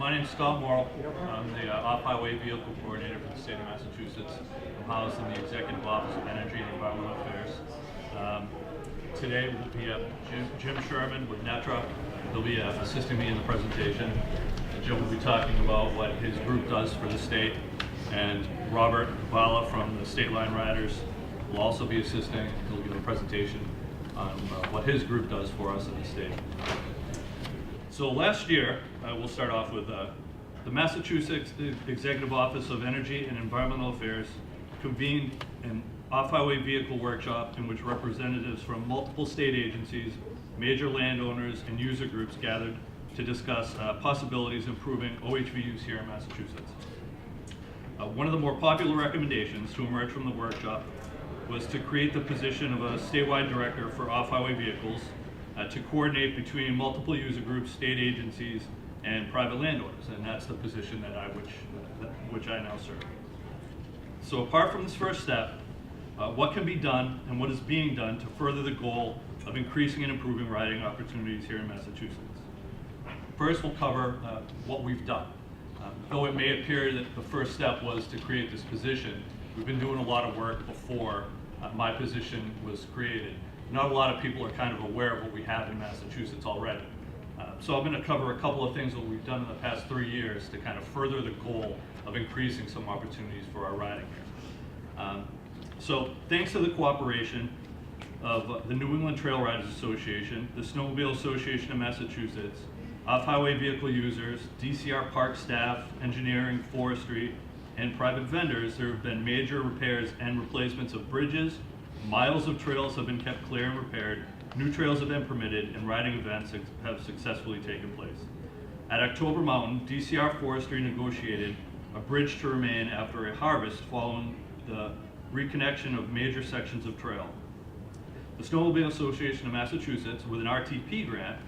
My name's Scott Morrill. I'm the Off-Highway Vehicle Coordinator for the state of Massachusetts. I'm housed in the Executive Office of Energy and Environmental Affairs. Today will be Jim Sherman with NETRA. He'll be assisting me in the presentation. Jim will be talking about what his group does for the state, and Robert Bala from the Stateline Riders will also be assisting. He'll give a presentation on what his group does for us in the state. So last year, we'll start off with the Massachusetts Executive Office of Energy and Environmental Affairs convened an off-highway vehicle workshop in which representatives from multiple state agencies, major landowners, and user groups gathered to discuss possibilities improving OHV use here in Massachusetts. One of the more popular recommendations to emerge from the workshop was to create the position of a statewide director for off-highway vehicles to coordinate between multiple user groups, state agencies, and private landowners, and that's the position that which I now serve. So apart from this first step, what can be done and what is being done to further the goal of increasing and improving riding opportunities here in Massachusetts? First, we'll cover what we've done. Though it may appear that the first step was to create this position, we've been doing a lot of work before my position was created. Not a lot of people are kind of aware of what we have in Massachusetts already. So I'm going to cover a couple of things that we've done in the past 3 years to kind of further the goal of increasing some opportunities for our riding here. So thanks to the cooperation of the New England Trail Riders Association, the Snowmobile Association of Massachusetts, off-highway vehicle users, DCR park staff, engineering, forestry, and private vendors, there have been major repairs and replacements of bridges. Miles of trails have been kept clear and repaired, new trails have been permitted, and riding events have successfully taken place. At October Mountain, DCR Forestry negotiated a bridge to remain after a harvest following the reconnection of major sections of trail. The Snowmobile Association of Massachusetts, with an RTP grant,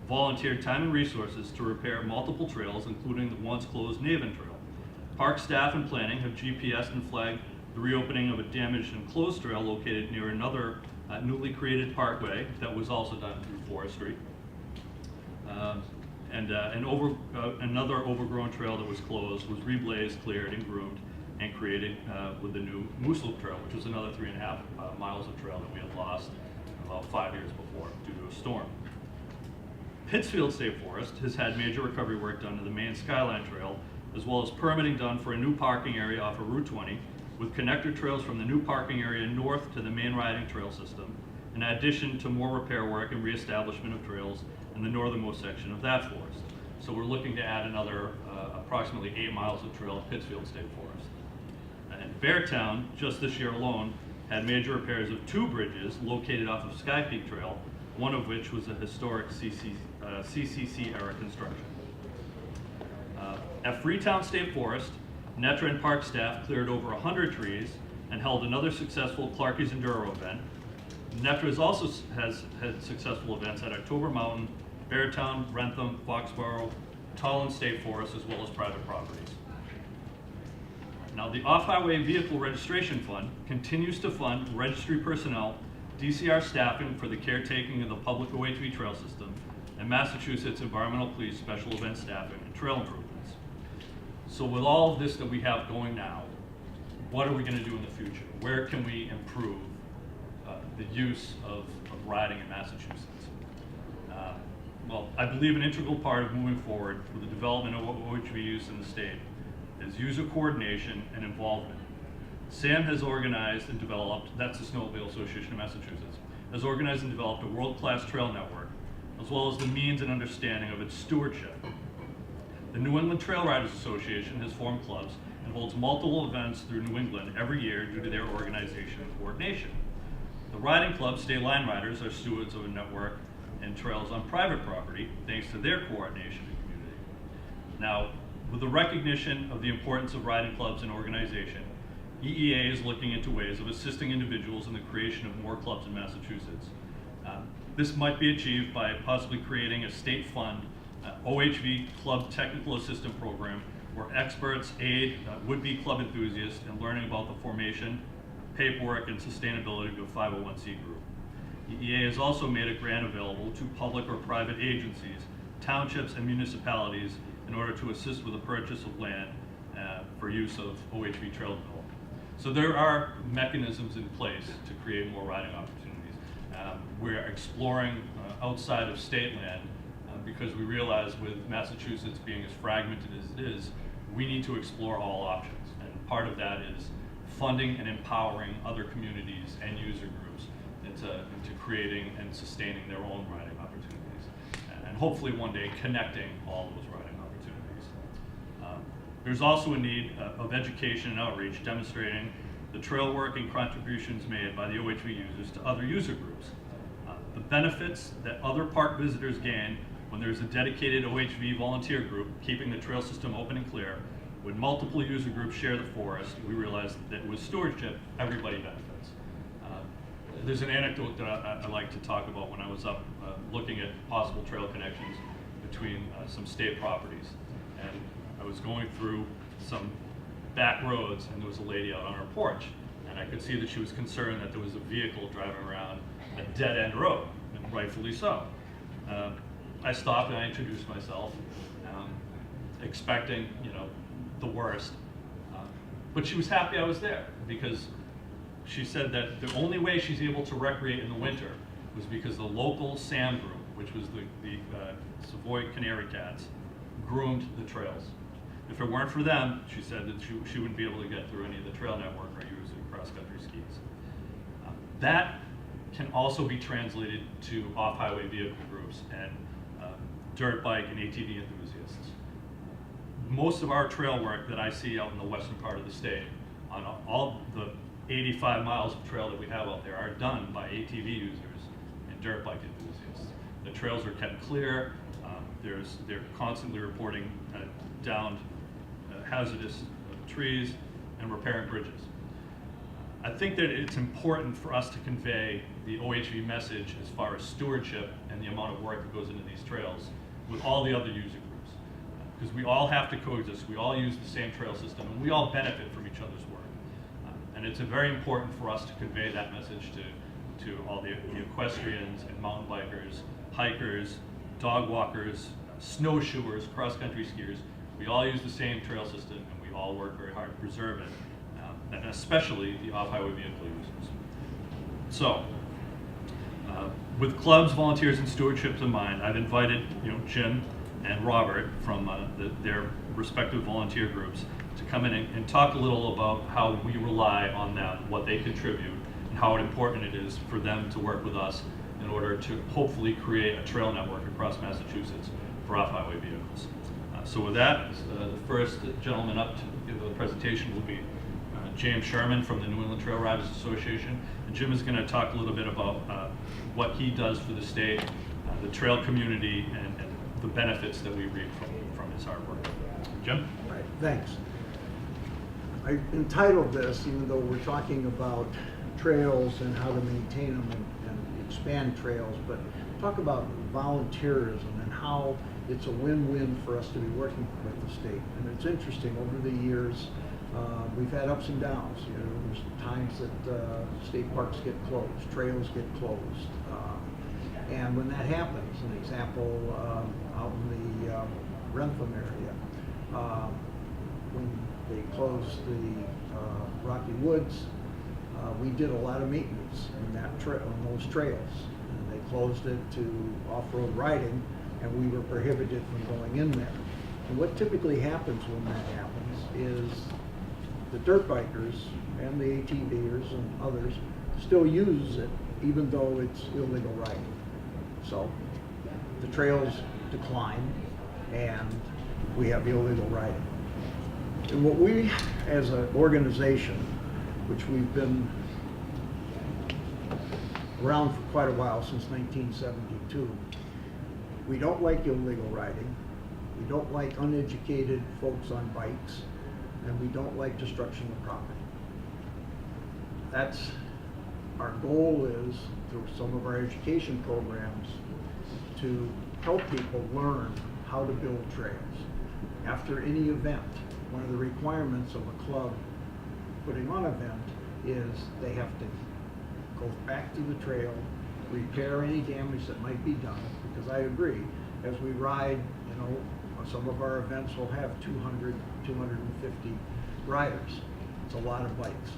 volunteered time and resources to repair multiple trails, including the once closed Naven Trail. Park staff and planning have GPSed and flagged the reopening of a damaged and closed trail located near another newly created parkway that was also done through forestry. Another overgrown trail that was closed was reblazed, cleared, and groomed, and created with the new Moose Loop Trail, which was another 3.5 miles of trail that we had lost about 5 years before due to a storm. Pittsfield State Forest has had major recovery work done to the main Skyline Trail, as well as permitting done for a new parking area off of Route 20, with connector trails from the new parking area north to the main riding trail system, in addition to more repair work and reestablishment of trails in the northernmost section of that forest. So we're looking to add another approximately 8 miles of trail at Pittsfield State Forest. And Beartown, just this year alone, had major repairs of 2 bridges located off of Sky Peak Trail, one of which was a historic CCC era construction. At Freetown State Forest, NETRA and park staff cleared over 100 trees and held another successful Clarkie's Enduro event. NETRA also has had successful events at October Mountain, Beartown, Rentham, Foxborough, Tolland State Forest, as well as private properties. Now, the Off-Highway Vehicle Registration Fund continues to fund registry personnel, DCR staffing for the caretaking of the public OHV trail system, and Massachusetts Environmental Police special event staffing and trail improvements. So with all of this that we have going now, what are we going to do in the future? Where can we improve the use of riding in Massachusetts? Well, I believe an integral part of moving forward with the development of OHV use in the state is user coordination and involvement. SAM has organized and developed, that's the Snowmobile Association of Massachusetts, has organized and developed a world-class trail network, as well as the means and understanding of its stewardship. The New England Trail Riders Association has formed clubs and holds multiple events through New England every year due to their organization and coordination. The riding club, Stateline Riders, are stewards of a network and trails on private property thanks to their coordination and community. Now, with the recognition of the importance of riding clubs and organization, EEA is looking into ways of assisting individuals in the creation of more clubs in Massachusetts. This might be achieved by possibly creating a state fund OHV Club Technical Assistant Program where experts aid would-be club enthusiasts in learning about the formation, paperwork, and sustainability of a 501c group. EEA has also made a grant available to public or private agencies townships and municipalities in order to assist with the purchase of land for use of OHV trail development. So there are mechanisms in place to create more riding opportunities. We're exploring outside of state land because we realize with Massachusetts being as fragmented as it is, we need to explore all options. And part of that is funding and empowering other communities and user groups into creating and sustaining their own riding opportunities. And hopefully one day connecting all those riding opportunities. There's also a need of education and outreach demonstrating the trail work and contributions made by the OHV users to other user groups. The benefits that other park visitors gain when there's a dedicated OHV volunteer group keeping the trail system open and clear. When multiple user groups share the forest, we realized that with stewardship, everybody benefits. There's an anecdote that I like to talk about when I was up looking at possible trail connections between some state properties. And I was going through some back roads and there was a lady out on her porch. And I could see that she was concerned that there was a vehicle driving around a dead-end road, and rightfully so. I stopped and I introduced myself, expecting, the worst. But she was happy I was there because she said that the only way she's able to recreate in the winter was because the local SAM group, which was the Savoy Canary Cats, groomed the trails. If it weren't for them, she said that she wouldn't be able to get through any of the trail network or use cross-country skis. That can also be translated to off-highway vehicle groups and dirt bike and ATV enthusiasts. Most of our trail work that I see out in the western part of the state, on all the 85 miles of trail that we have out there, are done by ATV users and dirt bike enthusiasts. The trails are kept clear. They're constantly reporting downed hazardous trees and repairing bridges. I think that it's important for us to convey the OHV message as far as stewardship and the amount of work that goes into these trails with all the other user groups. Because we all have to coexist, we all use the same trail system, and we all benefit from each other's work. And it's very important for us to convey that message to all the equestrians and mountain bikers, hikers, dog walkers, snowshoers, cross-country skiers. We all use the same trail system and we all work very hard to preserve it, and especially the off-highway vehicle users. So, with clubs, volunteers, and stewardships in mind, I've invited Jim and Robert from their respective volunteer groups to come in and talk a little about how we rely on them, what they contribute, and how important it is for them to work with us in order to hopefully create a trail network across Massachusetts for off-highway vehicles. So with that, the first gentleman up to give the presentation will be James Sherman from the New England Trail Riders Association. And Jim is going to talk a little bit about what he does for the state, the trail community, and the benefits that we reap from his hard work. Jim? All right, thanks. I entitled this, even though we're talking about trails and how to maintain them and expand trails, but talk about volunteerism and how it's a win-win for us to be working with the state. And it's interesting, over the years, we've had ups and downs. There's times that state parks get closed, trails get closed. And when that happens, an example out in the Rentham area, when they closed the Rocky Woods, we did a lot of maintenance in that on those trails. And they closed it to off-road riding, and we were prohibited from going in there. And what typically happens when that happens is the dirt bikers and the ATVers and others still use it, even though it's illegal riding. So the trails decline and we have illegal riding. And what we, as an organization, which we've been around for quite a while, since 1972, we don't like illegal riding, we don't like uneducated folks on bikes, and we don't like destruction of property. That's our goal, is through some of our education programs to help people learn how to build trails. After any event, one of the requirements of a club putting on an event is they have to go back to the trail, repair any damage that might be done, because I agree, as we ride, you know, some of our events will have 200, 250 riders. It's a lot of bikes.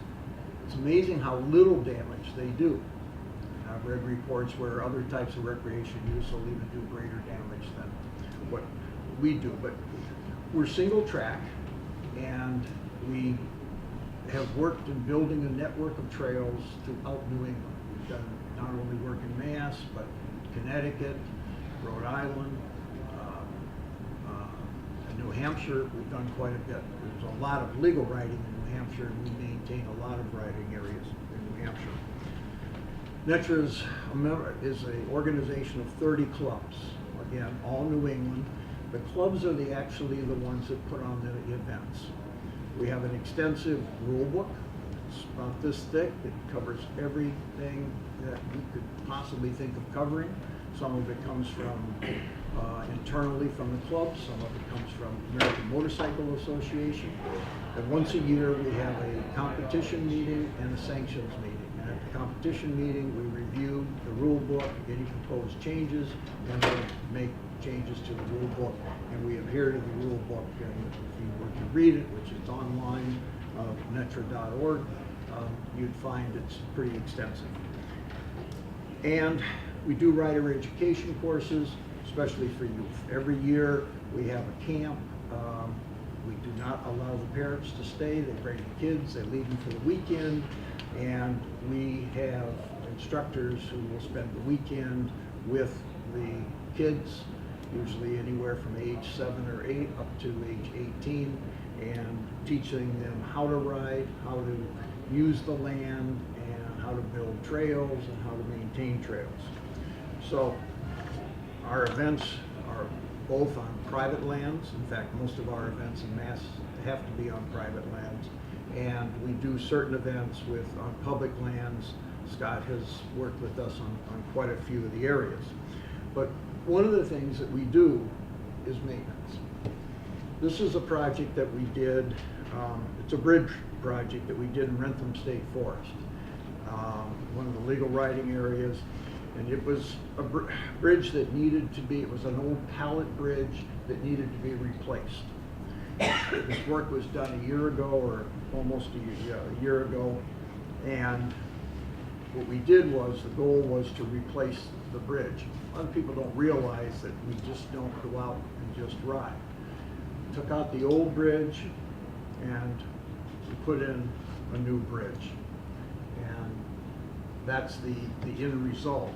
It's amazing how little damage they do. I've read reports where other types of recreation use will even do greater damage than what we do. But we're single track, and we have worked in building a network of trails throughout New England. We've done not only work in Mass, but Connecticut, Rhode Island, New Hampshire. We've done quite a bit. There's a lot of legal riding in New Hampshire, and we maintain a lot of riding areas in New Hampshire. NETRA is an organization of 30 clubs, again, all New England. The clubs are actually the ones that put on the events. We have an extensive rule book. It's about this thick. It covers everything that we could possibly think of covering. Some of it comes from internally from the club. Some of it comes from American Motorcycle Association. And once a year we have a competition meeting and a sanctions meeting. And at the competition meeting we review the rule book, any proposed changes, and we make changes to the rule book, and we adhere to the rule book. And if you were to read it, which is online, netra.org, you'd find it's pretty extensive. And we do rider education courses, especially for youth. Every year we have a camp. We do not allow the parents to stay. They bring the kids, they leave them for the weekend, and we have instructors who will spend the weekend with the kids, usually anywhere from age 7 or 8 up to age 18, and teaching them how to ride, how to use the land, and how to build trails and how to maintain trails. So our events are both on private lands. In fact, most of our events in Mass have to be on private lands. And we do certain events on public lands. Scott has worked with us on quite a few of the areas. But one of the things that we do is maintenance. This is a project that we did, it's a bridge project that we did in Rentham State Forest, one of the legal riding areas. And it was a bridge that needed to be, it was an old pallet bridge that needed to be replaced. This work was done a year ago, or almost a year ago, and what we did was, the goal was to replace the bridge. A lot of people don't realize that we just don't go out and just ride. Took out the old bridge and we put in a new bridge. And that's the end result.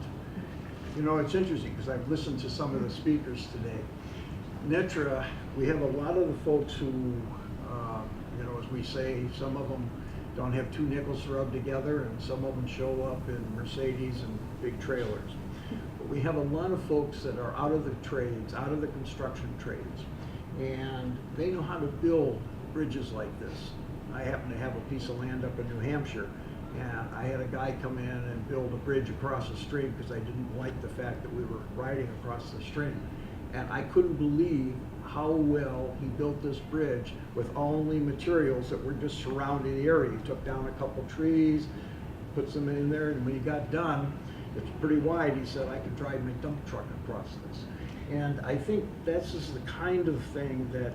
You know, it's interesting because I've listened to some of the speakers today. NETRA, we have a lot of the folks who, you know, as we say, some of them don't have two nickels to rub together, and some of them show up in Mercedes and big trailers. But we have a lot of folks that are out of the trades, out of the construction trades, and they know how to build bridges like this. I happen to have a piece of land up in New Hampshire, and I had a guy come in and build a bridge across the stream because I didn't like the fact that we were riding across the stream. And I couldn't believe how well he built this bridge with only materials that were just surrounding the area. He took down a couple trees, puts them in there, and when he got done, it's pretty wide, he said, I could drive my dump truck across this. And I think that's just the kind of thing that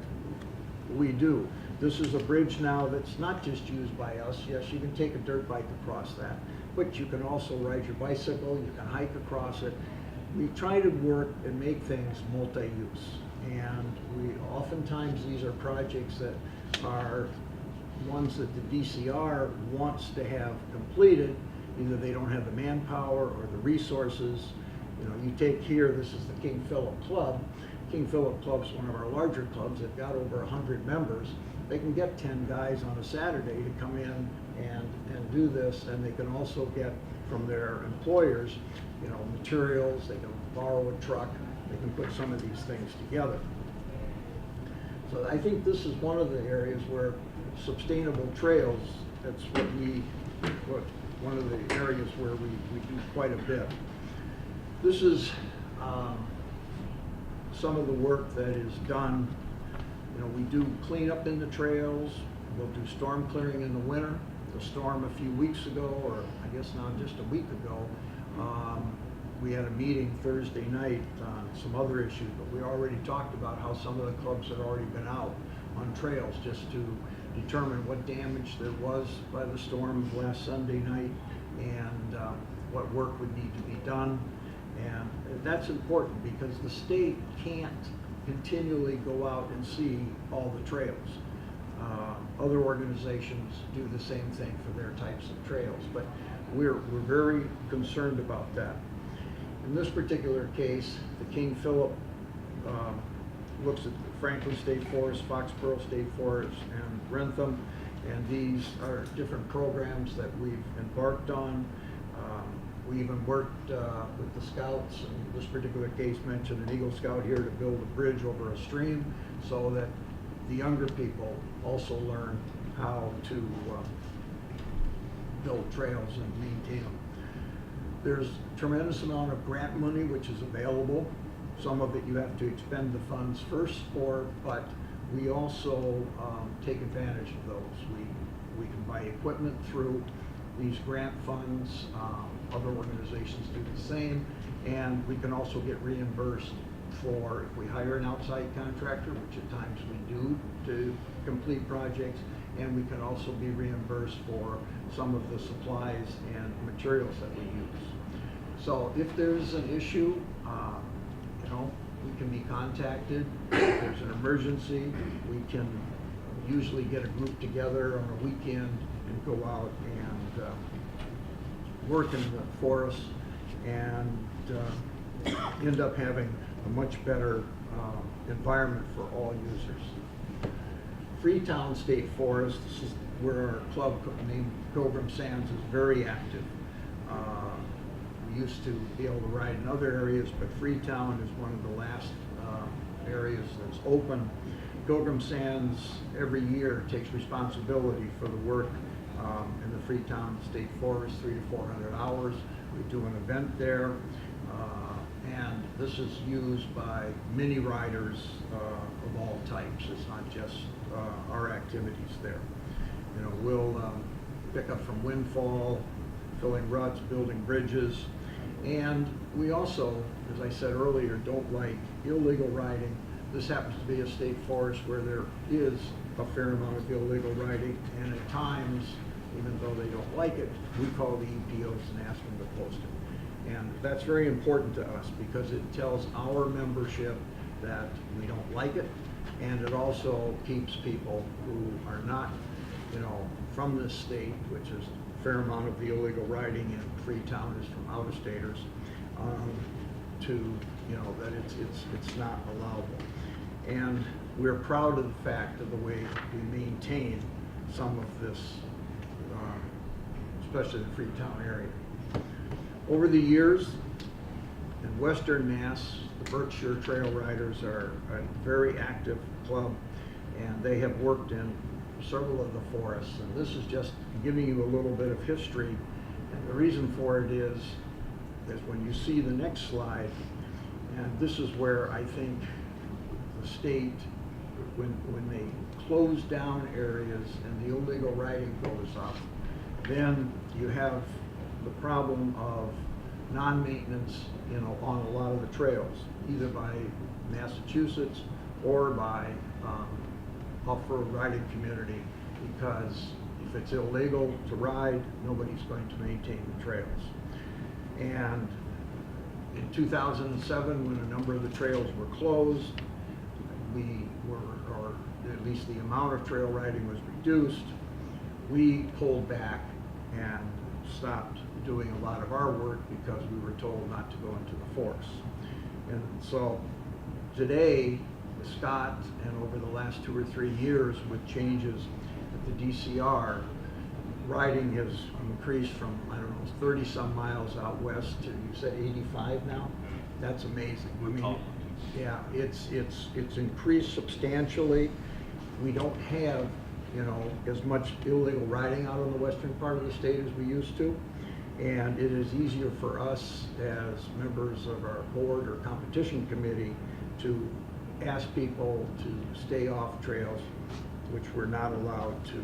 we do. This is a bridge now that's not just used by us. Yes, you can take a dirt bike across that, but you can also ride your bicycle, you can hike across it. We try to work and make things multi-use. And oftentimes these are projects that are ones that the DCR wants to have completed. Either they don't have the manpower or the resources. You know, you take here, this is the King Philip Club. King Philip Club's one of our larger clubs. They've got over 100 members. They can get 10 guys on a Saturday to come in and do this, and they can also get from their employers, you know, materials. They can borrow a truck. They can put some of these things together. So I think this is one of the areas where sustainable trails, that's one of the areas where we do quite a bit. This is some of the work that is done. You know, we do cleanup in the trails. We'll do storm clearing in the winter. The storm a few weeks ago, or I guess now just a week ago, we had a meeting Thursday night on some other issues, but we already talked about how some of the clubs had already been out on trails just to determine what damage there was by the storm last Sunday night and what work would need to be done. And that's important because the state can't continually go out and see all the trails. Other organizations do the same thing for their types of trails, but we're very concerned about that. In this particular case, the King Philip looks at Franklin State Forest, Foxborough State Forest, and Rentham, and these are different programs that we've embarked on. We even worked with the Scouts, in this particular case mentioned an Eagle Scout here to build a bridge over a stream so that the younger people also learn how to build trails and maintain them. There's a tremendous amount of grant money which is available. Some of it you have to expend the funds first for, but we also take advantage of those. We can buy equipment through these grant funds. Other organizations do the same, and we can also get reimbursed for if we hire an outside contractor, which at times we do to complete projects, and we can also be reimbursed for some of the supplies and materials that we use. So if there's an issue, we can be contacted. If there's an emergency, we can usually get a group together on a weekend and go out and work in the forest and end up having a much better environment for all users. Freetown State Forest, this is where our club named Pilgrim Sands is very active. We used to be able to ride in other areas, but Freetown is one of the last areas that's open. Pilgrim Sands every year takes responsibility for the work in the Freetown State Forest, 300 to 400 hours. We do an event there, and this is used by many riders of all types. It's not just our activities there. We'll pick up from windfall, filling ruts, building bridges, and we also, as I said earlier, don't like illegal riding. This happens to be a state forest where there is a fair amount of illegal riding, and at times, even though they don't like it, we call the EPOs and ask them to post it. And that's very important to us because it tells our membership that we don't like it, and it also keeps people who are not, from this state, which is a fair amount of the illegal riding in Freetown is from out-of-staters, to, that it's not allowable. And we're proud of the fact of the way we maintain some of this, especially the Freetown area. Over the years, in Western Mass, the Berkshire Trail Riders are a very active club, and they have worked in several of the forests. And this is just giving you a little bit of history. And the reason for it is when you see the next slide, and this is where I think the state, when they close down areas and the illegal riding goes up, then you have the problem of non-maintenance, on a lot of the trails, either by Massachusetts or by off-road riding community, because if it's illegal to ride, nobody's going to maintain the trails. And in 2007, when a number of the trails were closed, or at least the amount of trail riding was reduced, we pulled back and stopped doing a lot of our work because we were told not to go into the forest. And so today, Scott, and over the last 2 or 3 years with changes at the DCR, riding has increased from, 30 some miles out west to, you said 85 now? That's amazing. Yeah, it's increased substantially. We don't have, as much illegal riding out on the western part of the state as we used to. And it is easier for us as members of our board or competition committee to ask people to stay off trails which we're not allowed to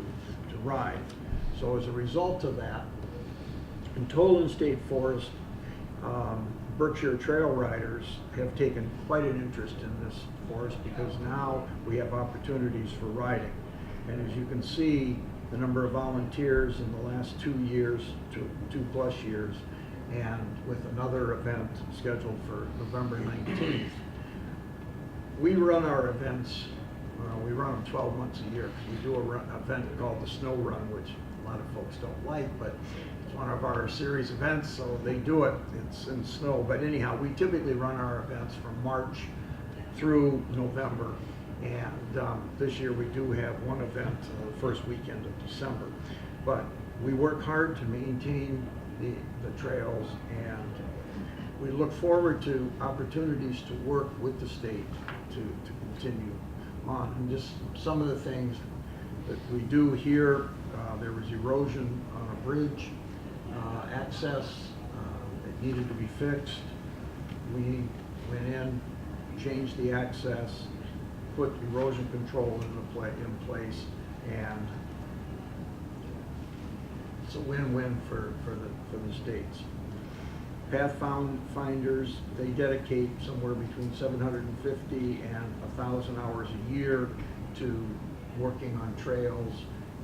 ride. So as a result of that, in Toland State Forest, Berkshire Trail Riders have taken quite an interest in this forest because now we have opportunities for riding. And as you can see, the number of volunteers in the last 2 years, two plus years, and with another event scheduled for November 19th. We run our events, we run them 12 months a year because we do an event called the Snow Run, which a lot of folks don't like, but it's one of our series events, so they do it. It's in snow, but anyhow, we typically run our events from March through November, and this year we do have one event the first weekend of December. But we work hard to maintain the trails, and we look forward to opportunities to work with the state to continue on. And just some of the things that we do here, there was erosion on a bridge, access that needed to be fixed. We went in, changed the access, put erosion control in place, and it's a win-win for the states. Pathfinders, they dedicate somewhere between 750 and 1,000 hours a year to working on trails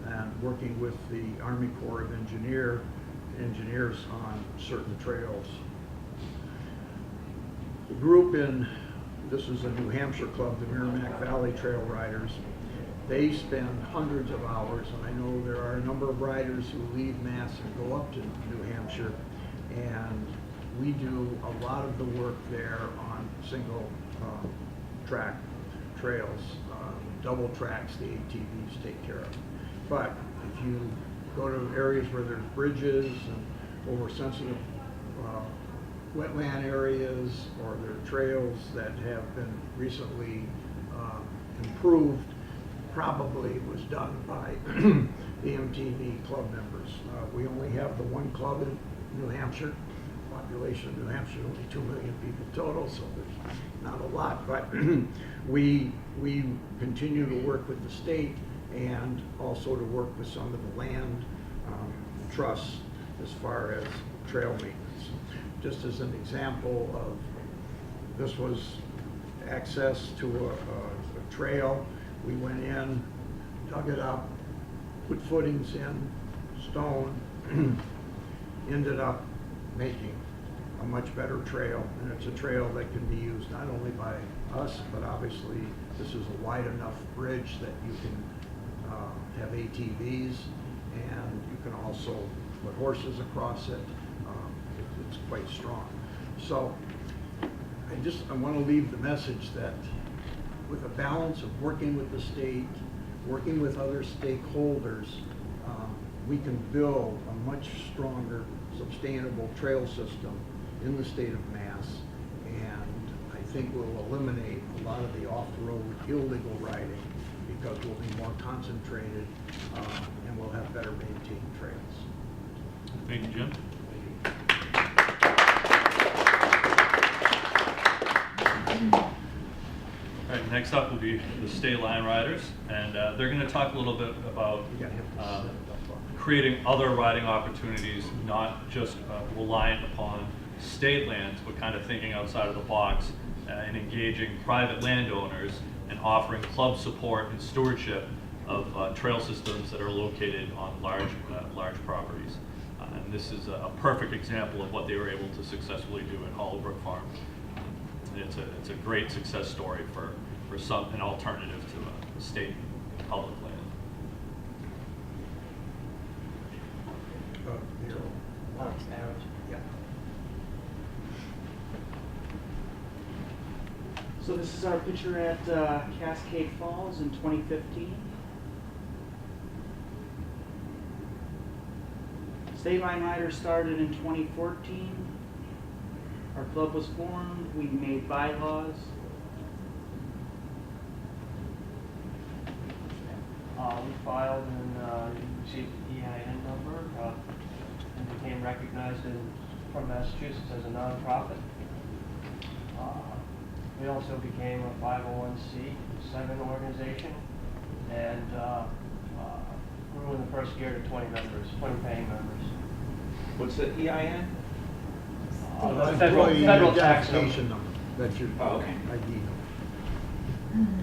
and working with the Army Corps of Engineers on certain trails. The group this is a New Hampshire club, the Merrimack Valley Trail Riders. They spend hundreds of hours, and I know there are a number of riders who leave Mass and go up to New Hampshire, and we do a lot of the work there on single track trails. Double tracks the ATVs take care of. But if you go to areas where there's bridges and over sensitive wetland areas, or there are trails that have been recently improved, probably was done by the MTV club members. We only have the one club in New Hampshire. Population of New Hampshire, only 2 million people total, so there's not a lot. But we continue to work with the state and also to work with some of the land trusts as far as trail maintenance. Just as an example of, this was access to a trail. We went in, dug it up, put footings in, stone, ended up making a much better trail, and it's a trail that can be used not only by us, but obviously this is a wide enough bridge that you can have ATVs, and you can also put horses across it. It's quite strong. So I want to leave the message that with a balance of working with the state, working with other stakeholders, we can build a much stronger, sustainable trail system in the state of Mass, and I think we'll eliminate a lot of the off-road illegal riding because we'll be more concentrated and we'll have better maintained trails. Thank you, Jim. All right, next up will be the Stateline Riders, and they're going to talk a little bit about creating other riding opportunities, not just reliant upon state lands, but kind of thinking outside of the box and engaging private landowners and offering club support and stewardship of trail systems that are located on large properties. And this is a perfect example of what they were able to successfully do at Hollowbrook Farm. It's a great success story for an alternative to a state public land. Yeah. So this is our picture at Cascade Falls in 2015. Stateline Riders started in 2014. Our club was formed. We made bylaws. We filed and received the EIN number and became recognized from Massachusetts as a nonprofit. We also became a 501c7 organization and grew in the first year to 20 paying members. What's the EIN? Employee federal tax number. identification number. That's your Oh, okay. ID number.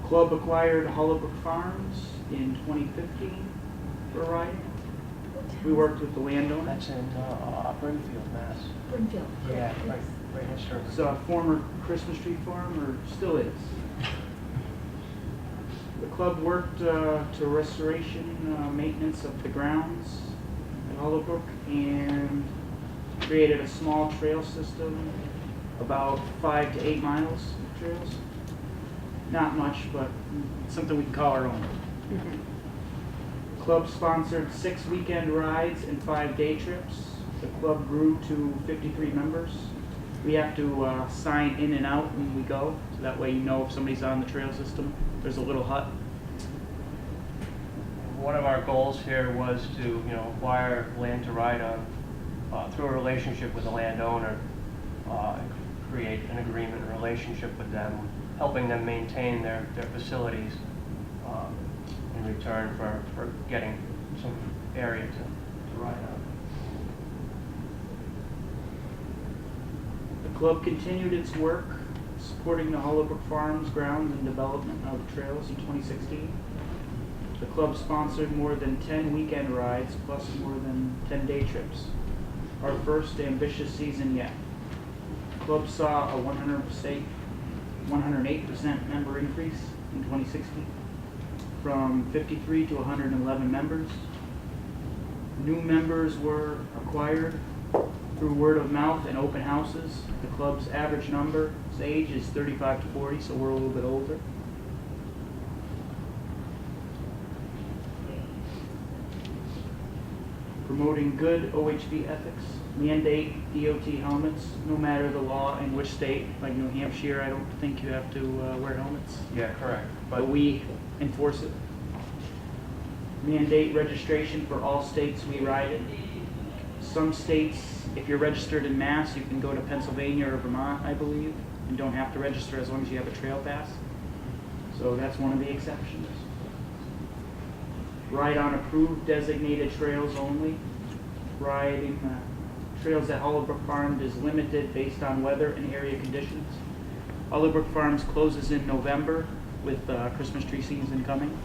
Club acquired Hollowbrook Farms in 2015 for a ride. We worked with the landowner. That's in Brimfield, Mass. Brimfield. Yeah, right next to It's a former Christmas tree farm, or still is. The club worked to restoration, maintenance of the grounds at Hollowbrook and created a small trail system, about 5 to 8 miles of trails. Not much, but something we can call our own. Club sponsored 6 weekend rides and 5 day trips. The club grew to 53 members. We have to sign in and out when we go, so that way you know if somebody's on the trail system. There's a little hut. One of our goals here was to, acquire land to ride on through a relationship with the landowner, create an agreement, a relationship with them, helping them maintain their facilities in return for getting some area to ride on. The club continued its work supporting the Hollowbrook Farms grounds and development of trails in 2016. The club sponsored more than 10 weekend rides plus more than 10 day trips. Our first ambitious season yet. The club saw a 108% member increase in 2016 from 53 to 111 members. New members were acquired through word of mouth and open houses. The club's average age is 35 to 40, so we're a little bit older. Promoting good OHV ethics, mandate DOT helmets, no matter the law in which state. Like New Hampshire, I don't think you have to wear helmets, Yeah, correct. but we enforce it. Mandate registration for all states we ride in. Some states, if you're registered in Mass, you can go to Pennsylvania or Vermont, I believe, and don't have to register as long as you have a trail pass. So that's one of the exceptions. Ride on approved designated trails only. Riding trails at Hollowbrook Farms is limited based on weather and area conditions. Hollowbrook Farms closes in November with Christmas tree season coming,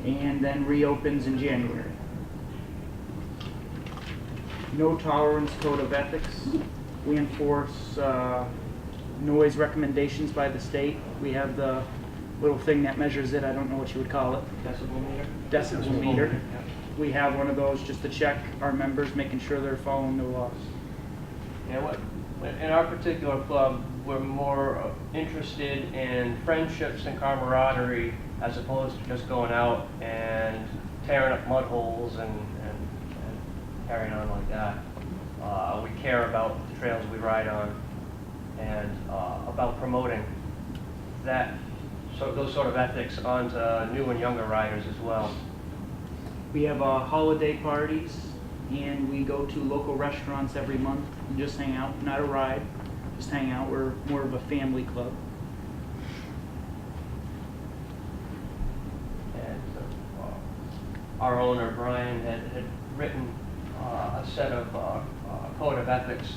and then reopens in January. No tolerance code of ethics. We enforce noise recommendations by the state. We have the little thing that measures it. I don't know what you would call it. Decibel meter? Decibel meter. Yeah. We have one of those just to check our members, making sure they're following the laws. Yeah, in our particular club, we're more interested in friendships and camaraderie as opposed to just going out and tearing up mud holes and carrying on like that. We care about the trails we ride on and about promoting those sort of ethics onto new and younger riders as well. We have holiday parties, and we go to local restaurants every month and just hang out. Not a ride, just hang out. We're more of a family club. And our owner, Brian, had written a set of code of ethics,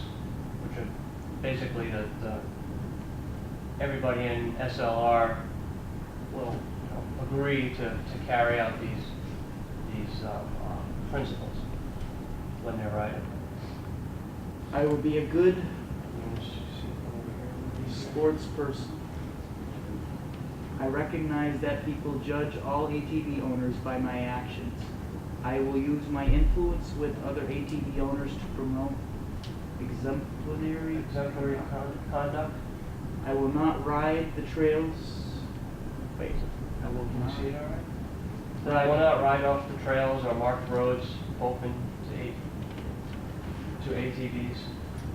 which are basically everybody in SLR will agree to carry out these principles when they're riding. I will be a good sports person. I recognize that people judge all ATV owners by my actions. I will use my influence with other ATV owners to promote exemplary Conduct. I will not ride the trails. Wait, I will Can you not. see it all right? That I will not ride off the trails or marked roads open to ATVs.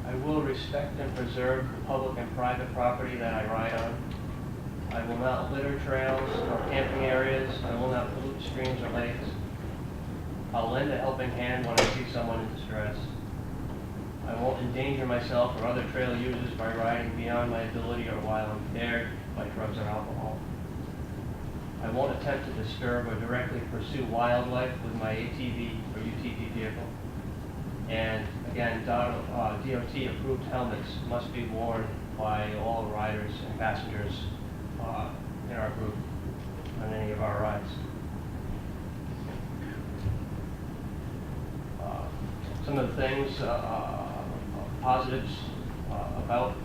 I will respect and preserve the public and private property that I ride on. I will not litter trails or camping areas. I will not pollute streams or lakes. I'll lend a helping hand when I see someone in distress. I won't endanger myself or other trail users by riding beyond my ability or while impaired by drugs or alcohol. I won't attempt to disturb or directly pursue wildlife with my ATV or UTV vehicle. And again, DOT-approved helmets must be worn by all riders and passengers in our group on any of our rides. Some of the things, positives about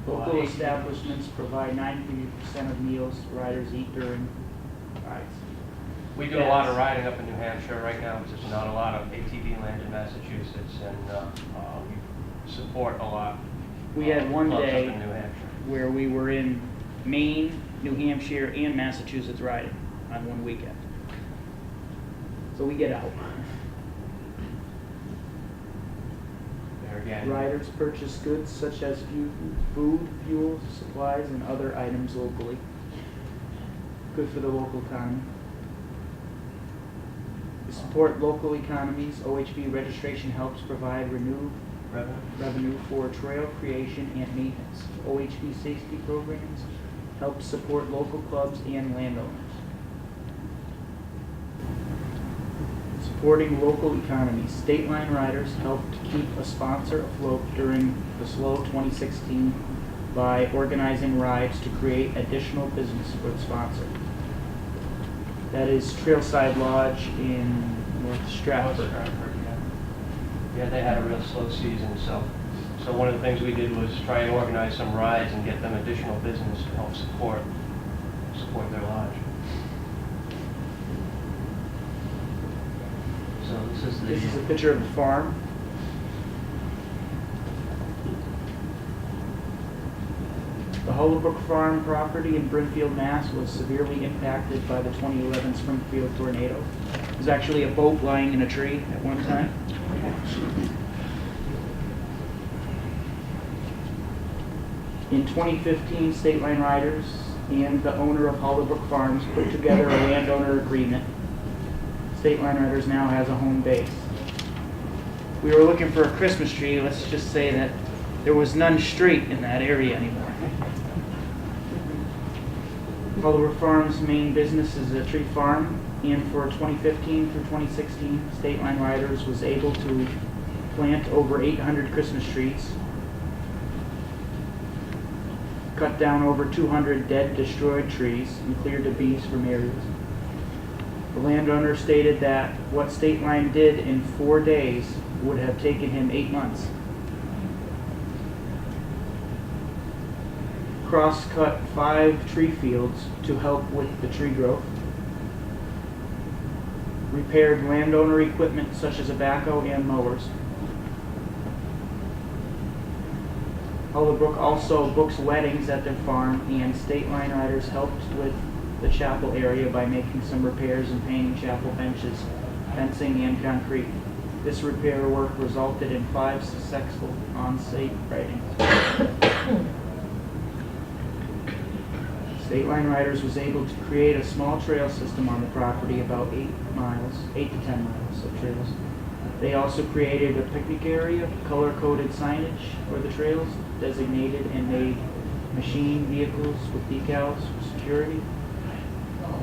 Local ATV. establishments provide 90% of meals riders eat during rides. We do a lot of riding up in New Hampshire right now. There's not a lot of ATV land in Massachusetts, and we support a lot. We had one clubs day up in New Hampshire. where we were in Maine, New Hampshire, and Massachusetts riding on one weekend. So we get out. There again, Riders purchase goods such as food, fuel, supplies, and other items locally. Good for the local economy. To support local economies, OHV registration helps provide renewed revenue for trail creation and maintenance. OHV safety programs help support local clubs and landowners. Supporting local economies. Stateline Riders helped keep a sponsor afloat during the slow 2016 by organizing rides to create additional business for the sponsor. That is Trailside Lodge in North Stratford. Yeah, they had a real slow season, so one of the things we did was try and organize some rides and get them additional business to help support their lodge. So This is a picture of the farm. The Hollowbrook Farm property in Brimfield, Mass. was severely impacted by the 2011 Springfield tornado. There was actually a boat lying in a tree at one time. In 2015, Stateline Riders and the owner of Hollowbrook Farms put together a landowner agreement. Stateline Riders now has a home base. We were looking for a Christmas tree. Let's just say that there was none straight in that area anymore. Hollowbrook Farms' main business is a tree farm, and for 2015 through 2016, Stateline Riders was able to plant over 800 Christmas trees, cut down over 200 dead, destroyed trees, and cleared the bees from areas. The landowner stated that what Stateline did in 4 days would have taken him 8 months. Cross-cut 5 tree fields to help with the tree growth. Repaired landowner equipment such as a backhoe and mowers. Hollowbrook also books weddings at their farm, and Stateline Riders helped with the chapel area by making some repairs and painting chapel benches, fencing, and concrete. This repair work resulted in 5 successful on-site writings. Stateline Riders was able to create a small trail system on the property, about 8 to 10 miles of trails. They also created a picnic area, color-coded signage for the trails, designated and made machine vehicles with decals for security,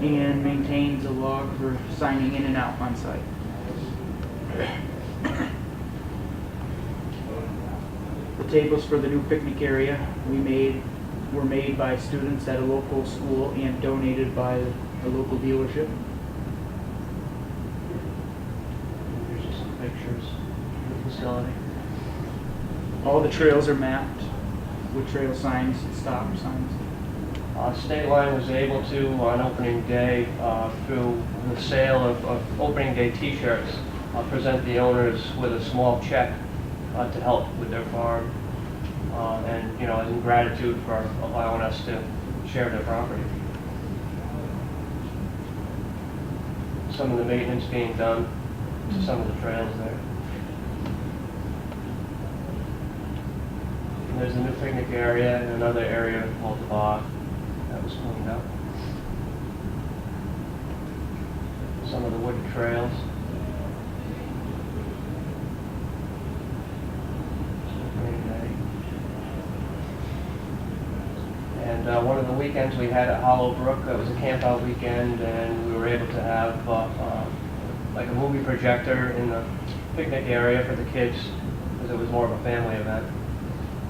and maintains a log for signing in and out on site. The tables for the new picnic area were made by students at a local school and donated by a local dealership. Here's just some pictures of the facility. All the trails are mapped with trail signs and stop signs. Stateline was able to, on opening day, through the sale of opening day t-shirts, present the owners with a small check to help with their farm. And, as in gratitude for allowing us to share their property. Some of the maintenance being done to some of the trails there. And there's a new picnic area and another area called the bog that was cleaned up. Some of the wooded trails. And And one of the weekends we had at Hollow Brook, it was a camp out weekend, and we were able to have like a movie projector in the picnic area for the kids, because it was more of a family event.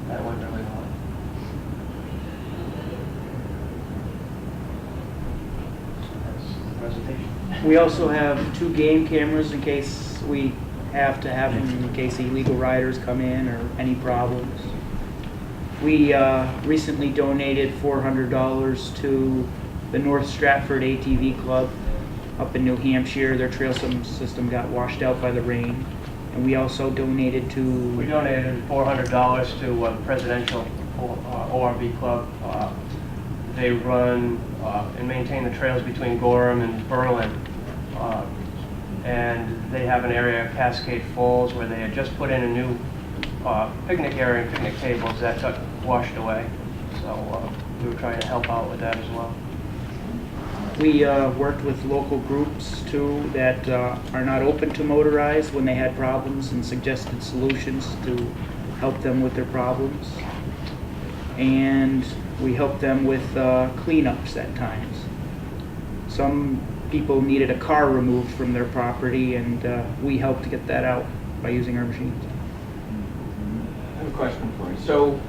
That went really well. That's the presentation. We also have 2 game cameras in case we have to have them, in case illegal riders come in or any problems. We recently donated $400 to the North Stratford ATV Club up in New Hampshire. Their trail system got washed out by the rain. And we also donated to... We donated $400 to Presidential ORV Club. They run and maintain the trails between Gorham and Berlin. And they have an area, Cascade Falls, where they had just put in a new picnic area and picnic tables that got washed away. So we were trying to help out with that as well. We worked with local groups too that are not open to motorized when they had problems, and suggested solutions to help them with their problems. And we helped them with cleanups at times. Some people needed a car removed from their property, and we helped to get that out by using our machines. I have a question for you. So,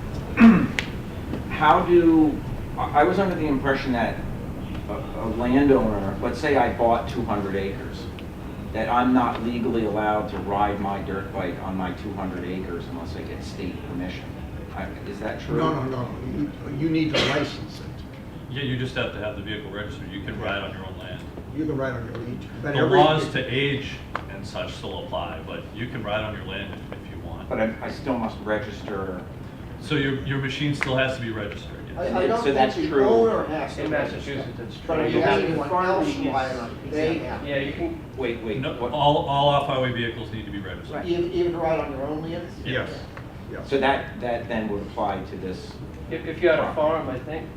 I was under the impression that a landowner, let's say I bought 200 acres, that I'm not legally allowed to ride my dirt bike on my 200 acres unless I get state permission. Is that true? No. You need to license it. Yeah, you just have to have the vehicle registered. You can ride on your own land. You can ride on your lead. But The laws to age and such still apply, but you can ride on your land if you want. But I still must register. So your machine still has to be registered. Yes. I don't So think that's the true. owner has to. In Massachusetts, it's But true. if you have anyone else ride on it, they have. Yeah, you can. Wait. No, What? all off-highway vehicles need to be registered. Even to ride on your own land? Yes. Yes. So that then would apply to this. If you had a farm, I think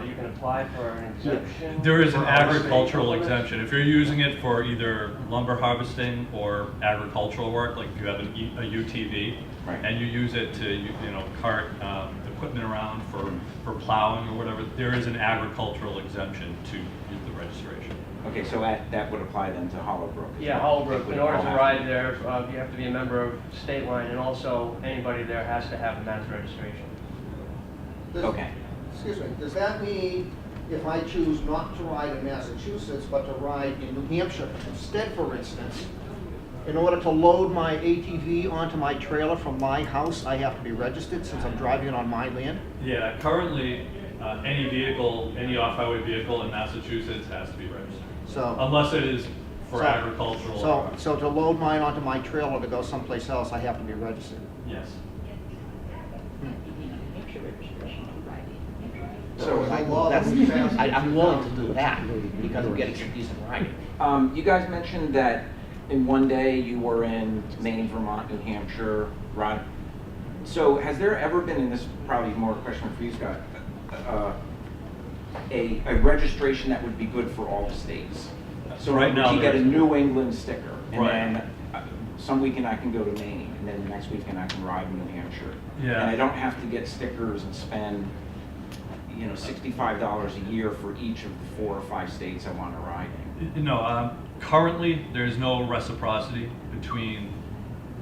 you can apply for an exemption. There is an for agricultural harvesting. exemption. If you're using it for either lumber harvesting or agricultural work, like if you have a UTV, Right. and you use it to cart equipment around for plowing or whatever, there is an agricultural exemption to use the registration. Okay, so that would apply then to Hollow Brook. as Yeah, well. Hollow Brook. It would In order all to have ride there, you have to be a member of Stateline, and also anybody there has to have a mass registration. Okay. Excuse me, does that mean if I choose not to ride in Massachusetts, but to ride in New Hampshire instead, for instance, in order to load my ATV onto my trailer from my house, I have to be registered since I'm driving it on my land? Yeah, currently, any vehicle, any off-highway vehicle in Massachusetts has to be registered. So, Unless it is for So- agricultural. so to load mine onto my trailer to go someplace else, I have to be registered. Yes. So I'm willing to do that because we're getting some decent riding. you guys mentioned that in one day you were in Maine, Vermont, New Hampshire, Rod. So has there ever been, and this is probably more a question for you, Scott, a registration that would be good for all the states? So Right now, you get a there's- New England sticker, and Right. then some weekend I can go to Maine, and then the next weekend I can ride in New Hampshire. Yeah. And I don't have to get stickers and spend, $65 a year for each of the 4 or 5 states I want to ride in. No, currently, there's no reciprocity between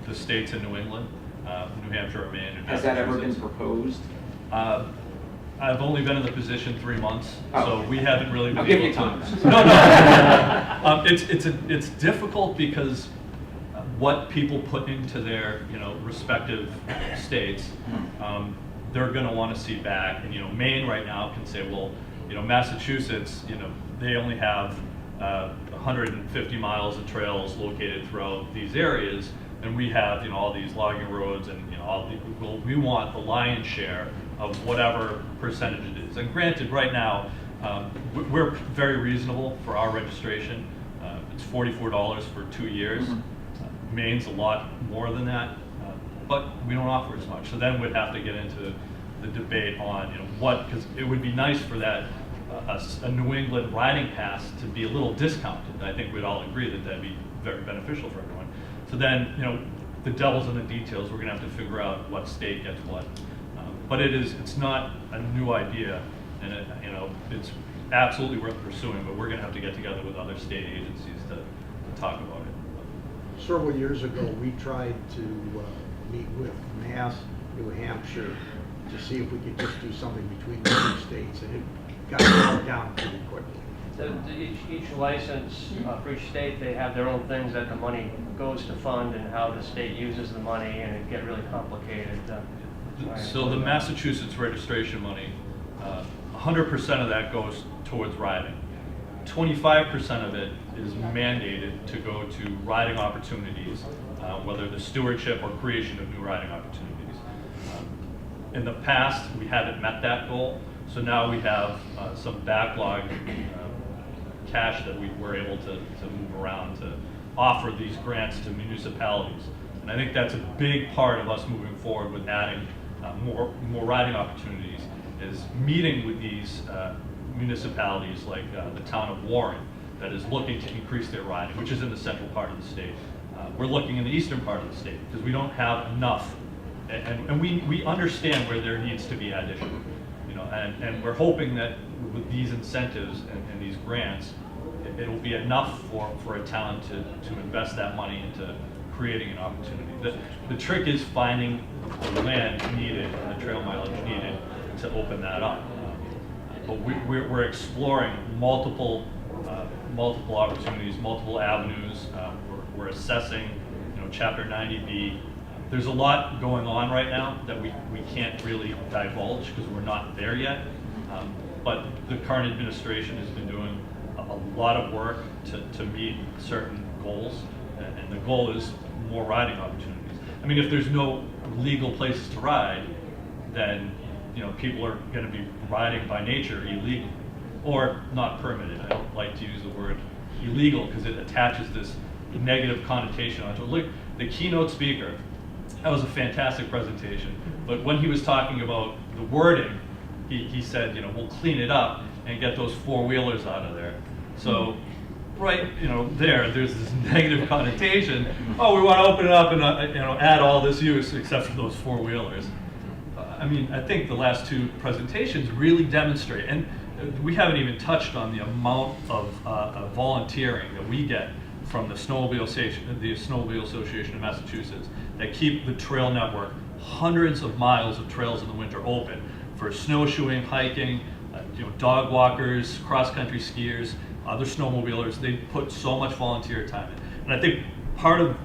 the states and New England, New Hampshire, or Maine, and Has that ever been Massachusetts. proposed? I've only been in the position 3 months, Oh. so we haven't really been I'll give able you to. time. No. It's difficult because what people put into their respective states, they're going to want to see back. And Maine right now can say, well, Massachusetts, they only have 150 miles of trails located throughout these areas, and we have all these logging roads, and we want the lion's share of whatever percentage it is. And granted, right now we're very reasonable for our registration. It's $44 for 2 years. Maine's a lot more than that, but we don't offer as much. So then we'd have to get into the debate on because it would be nice for that a New England riding pass to be a little discounted. I think we'd all agree that that'd be very beneficial for everyone. So then the devil's in the details. We're gonna have to figure out what state gets what. But it's not a new idea. and it's absolutely worth pursuing. But we're going to have to get together with other state agencies to talk about it. Several years ago, we tried to meet with Mass, New Hampshire, to see if we could just do something between the two states, and it got bogged down pretty quickly. Each license for each state, they have their own things that the money goes to fund and how the state uses the money, and it get really complicated. So the Massachusetts registration money, 100% of that goes towards riding. 25% of it is mandated to go to riding opportunities, whether the stewardship or creation of new riding opportunities. In the past, we haven't met that goal, so now we have some backlog cash that we were able to move around to offer these grants to municipalities. And I think that's a big part of us moving forward with adding more riding opportunities, is meeting with these municipalities like the town of Warren that is looking to increase their riding, which is in the central part of the state. We're looking in the eastern part of the state because we don't have enough, and we understand where there needs to be addition, and we're hoping that with these incentives and these grants, it'll be enough for a town to invest that money into creating an opportunity. The trick is finding the land needed and the trail mileage needed to open that up. But we're exploring multiple opportunities, multiple avenues. We're assessing, Chapter 90B. There's a lot going on right now that we can't really divulge because we're not there yet. But the current administration has been doing a lot of work to meet certain goals, and the goal is more riding opportunities. I mean, if there's no legal places to ride, then people are going to be riding by nature illegally or not permitted. I don't like to use the word illegal because it attaches this negative connotation onto it. Look, the keynote speaker, that was a fantastic presentation, but when he was talking about the wording, he said, we'll clean it up and get those four-wheelers out of there. So right, there's this negative connotation. Oh, we want to open it up and add all this use except for those four-wheelers. I mean, I think the last two presentations really demonstrate, and we haven't even touched on the amount of volunteering that we get from the Snowmobile Association of Massachusetts that keep the trail network, hundreds of miles of trails in the winter open for snowshoeing, hiking, dog walkers, cross-country skiers, other snowmobilers. They put so much volunteer time in. And I think part of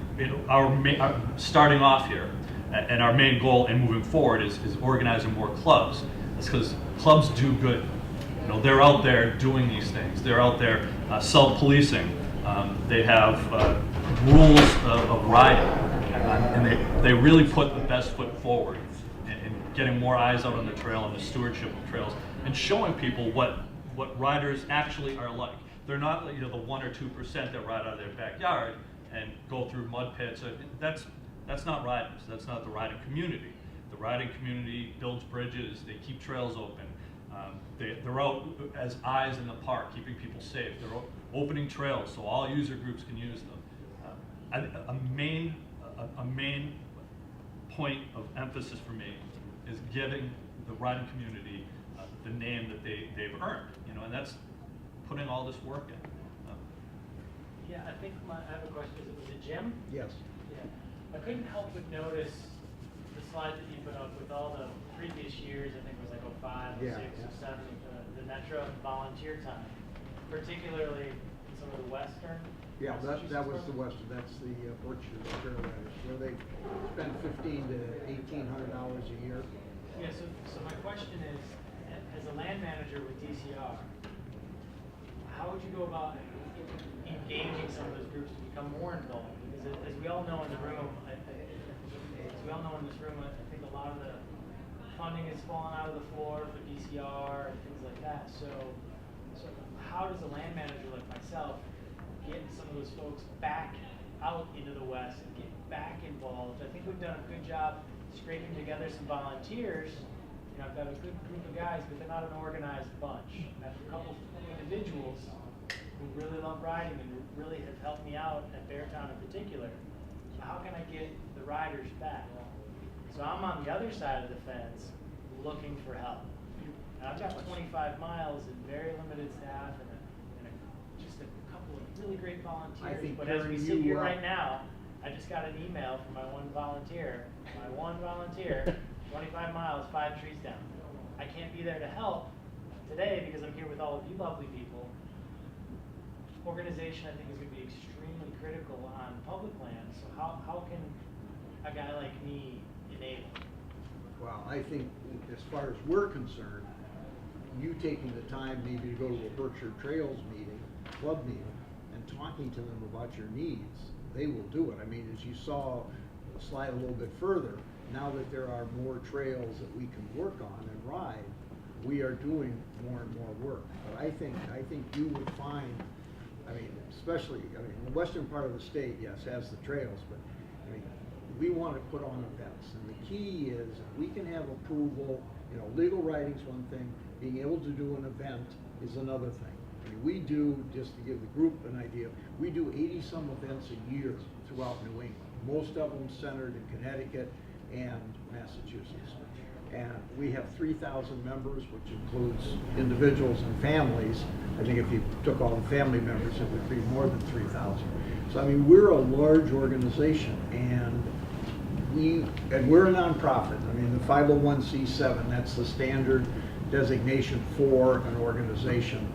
our starting off here and our main goal in moving forward is organizing more clubs. That's because clubs do good. They're out there doing these things. They're out there self-policing. They have rules of riding, and they really put the best foot forward in getting more eyes out on the trail and the stewardship of trails, and showing people what riders actually are like. They're not the 1 or 2% that ride out of their backyard and go through mud pits. That's not riders. That's not the riding community. The riding community builds bridges. They keep trails open. They're out as eyes in the park, keeping people safe. They're opening trails so all user groups can use them. A main point of emphasis for me is giving the riding community the name that they've earned, and that's putting all this work in. Yeah, I think I have a question. Was it Jim? Yes. Yeah. I couldn't help but notice the slide that you put up with all the previous years. I think it was like 05, 06, 07, the Metro volunteer time, particularly in some of the western. Yeah, that was the Western. That's the Berkshire Trail Riders, where they spend $1,500 to $1,800 a year. Yeah. So my question is, as a land manager with DCR, how would you go about engaging some of those groups to become more involved? Because as we all know in the room, I think a lot of the funding has fallen out of the floor for DCR and things like that. So how does a land manager like myself get some of those folks back out into the West and get back involved? I think we've done a good job scraping together some volunteers. I've got a good group of guys, but they're not an organized bunch. I have a couple of individuals who really love riding and who really have helped me out at Beartown in particular. So how can I get the riders back? So I'm on the other side of the fence looking for help. And I've got 25 25 miles and very limited staff and just a couple of really great volunteers. I think but as we pairing sit you here up- right now, I just got an email from my one volunteer, 25 miles, 5 trees down. I can't be there to help today because I'm here with all of you lovely people. Organization, I think, is going to be extremely critical on public land. So how can a guy like me enable? Well, I think as far as we're concerned, you taking the time maybe to go to a Berkshire Trails meeting, club meeting, and talking to them about your needs, they will do it. I mean, as you saw, slide a little bit further, now that there are more trails that we can work on and ride, we are doing more and more work. But I think you would find, I mean, especially, I mean, the western part of the state, yes, has the trails, but I mean, we want to put on events, and the key is we can have approval. You know, legal writing's one thing. Being able to do an event is another thing. I mean, we do, just to give the group an idea, we do 80-some events a year throughout New England. Most of them centered in Connecticut and Massachusetts. And we have 3,000 members, which includes individuals and families. I think if you took all the family members, it would be more than 3,000. So I mean, we're a large organization, and we're a nonprofit. I mean, the 501c7, that's the standard designation for an organization.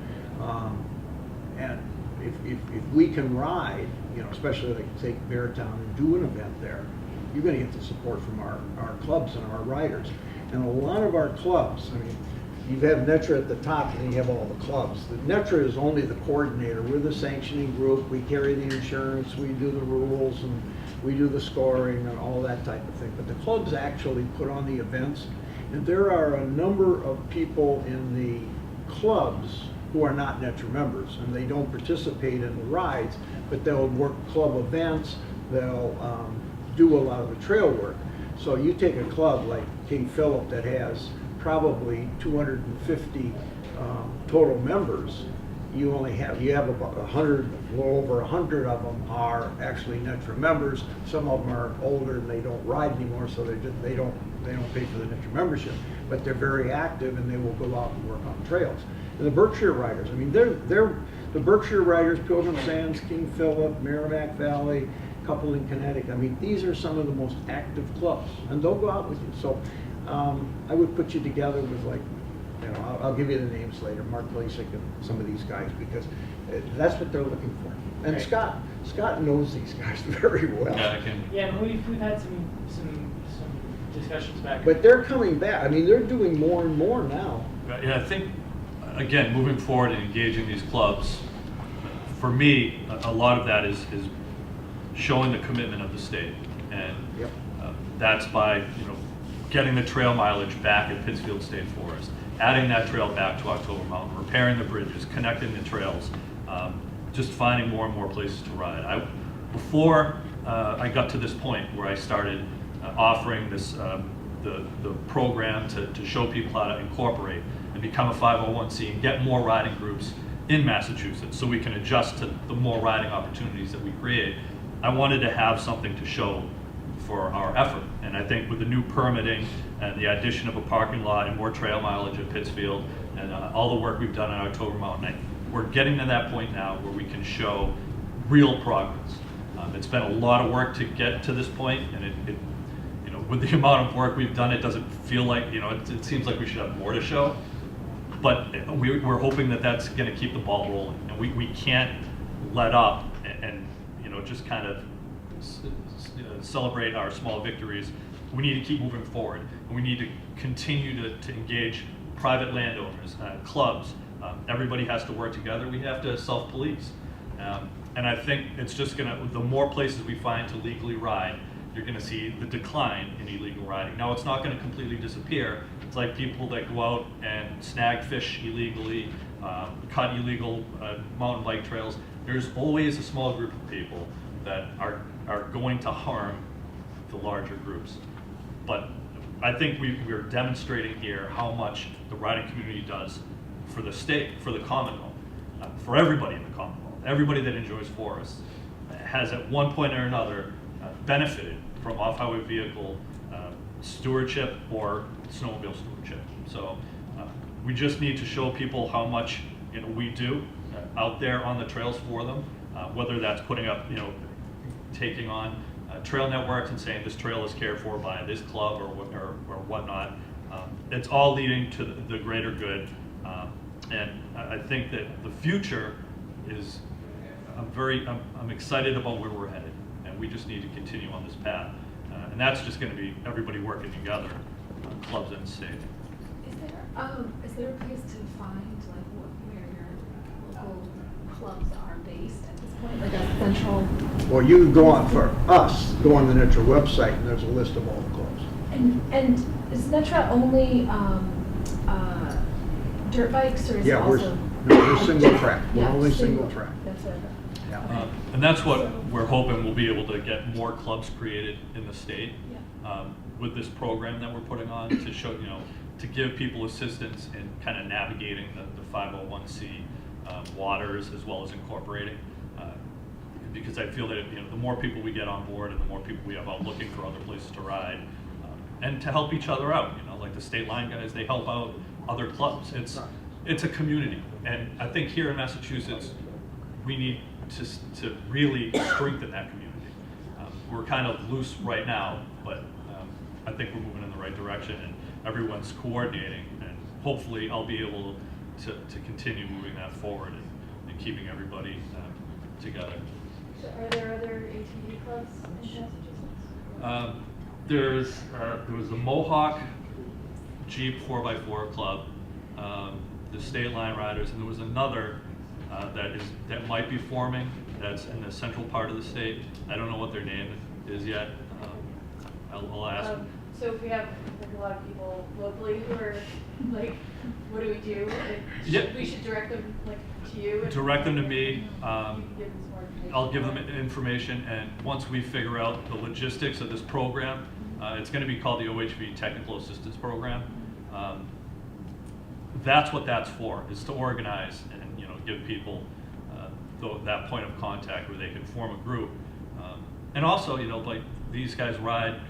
And if we can ride, you know, especially like take Beartown and do an event there, you're going to get the support from our clubs and our riders. And a lot of our clubs, I mean, you have NETRA at the top and then you have all the clubs. The NETRA is only the coordinator. We're the sanctioning group. We carry the insurance, we do the rules, and we do the scoring and all that type of thing. But the clubs actually put on the events. And there are a number of people in the clubs who are not NETRA members, and they don't participate in the rides, but they'll work club events, they'll do a lot of the trail work. So you take a club like King Philip that has probably 250 total members, you have about 100, a little over 100 of them are actually NETRA members. Some of them are older and they don't ride anymore, so they don't pay for the NETRA membership, but they're very active and they will go out and work on trails. And the Berkshire Riders, I mean, they're the Berkshire Riders, Pilgrim Sands, King Philip, Merrimack Valley, couple in Connecticut. I mean, these are some of the most active clubs, and they'll go out with you. So I would put you together with, like, you know, I'll give you the names later, Mark Lasik and some of these guys, because that's what they're looking for. And Right. Scott knows these guys very well. Yeah, I can. Yeah, and we've had some discussions back. But they're coming back. I mean, they're doing more and more now. Yeah, I think, again, moving forward and engaging these clubs, for me, a lot of that is showing the commitment of the state, and Yep. that's by, you know, getting the trail mileage back at Pittsfield State Forest, adding that trail back to October Mountain, repairing the bridges, connecting the trails, just finding more and more places to ride. Before I got to this point where I started offering this the program to show people how to incorporate and become a 501c and get more riding groups in Massachusetts, so we can adjust to the more riding opportunities that we create. I wanted to have something to show for our effort, and I think with the new permitting and the addition of a parking lot and more trail mileage at Pittsfield and all the work we've done on October Mountain, we're getting to that point now where we can show real progress. It's been a lot of work to get to this point, and it you know, with the amount of work we've done, it doesn't feel like, you know, it seems like we should have more to show, but we're hoping that that's going to keep the ball rolling, and we can't let up and you know, just kind of celebrate our small victories. We need to keep moving forward, and we need to continue to engage private landowners, clubs. Everybody has to work together. We have to self-police. And I think it's just gonna, the more places we find to legally ride, you're gonna see the decline in illegal riding. Now, it's not gonna completely disappear. It's like people that go out and snag fish illegally, cut illegal mountain bike trails. There's always a small group of people that are going to harm the larger groups. But I think we're demonstrating here how much the riding community does for the state, for the Commonwealth, for everybody in the Commonwealth. Everybody that enjoys forests has at one point or another benefited from off-highway vehicle stewardship or snowmobile stewardship. So we just need to show people how much we do out there on the trails for them, whether that's putting up, taking on trail networks and saying this trail is cared for by this club or whatnot. It's all leading to the greater good, and I think that the future is. I'm excited about where we're headed, and we just need to continue on this path, and that's just going to be everybody working together, clubs and state. Is there a place to find like where your local clubs are based at this point, like a central? Well, you can go on, for us, go on the Netra website, and there's a list of all the clubs. And is Netra only dirt bikes, or is it Yeah, also? we're single track. We're Yeah, only single track. That's it. Yeah. And that's what we're hoping we'll be able to get more clubs created in the state with this program that we're putting on to show, to give people assistance in kind of navigating the 501c waters as well as incorporating. Because I feel that the more people we get on board and the more people we have out looking for other places to ride, and to help each other out, like the State Line guys, they help out other clubs. It's a community, and I think here in Massachusetts, we need to really strengthen that community. We're kind of loose right now, but I think we're moving in the right direction, and everyone's coordinating, and hopefully I'll be able to continue moving that forward and keeping everybody together. So are there other ATV clubs in Massachusetts? There was the Mohawk Jeep 4x4 Club, the Stateline Riders, and there was another that might be forming. That's in the central part of the state. I don't know what their name is yet. I'll ask. So if we have like a lot of people locally who are like, what do we do? We should direct them like to you. Direct them to me. Give them some more information. I'll give them information, and once we figure out the logistics of this program, it's going to be called the OHV Technical Assistance Program. That's what that's for, is to organize and give people that point of contact where they can form a group. And also, like these guys ride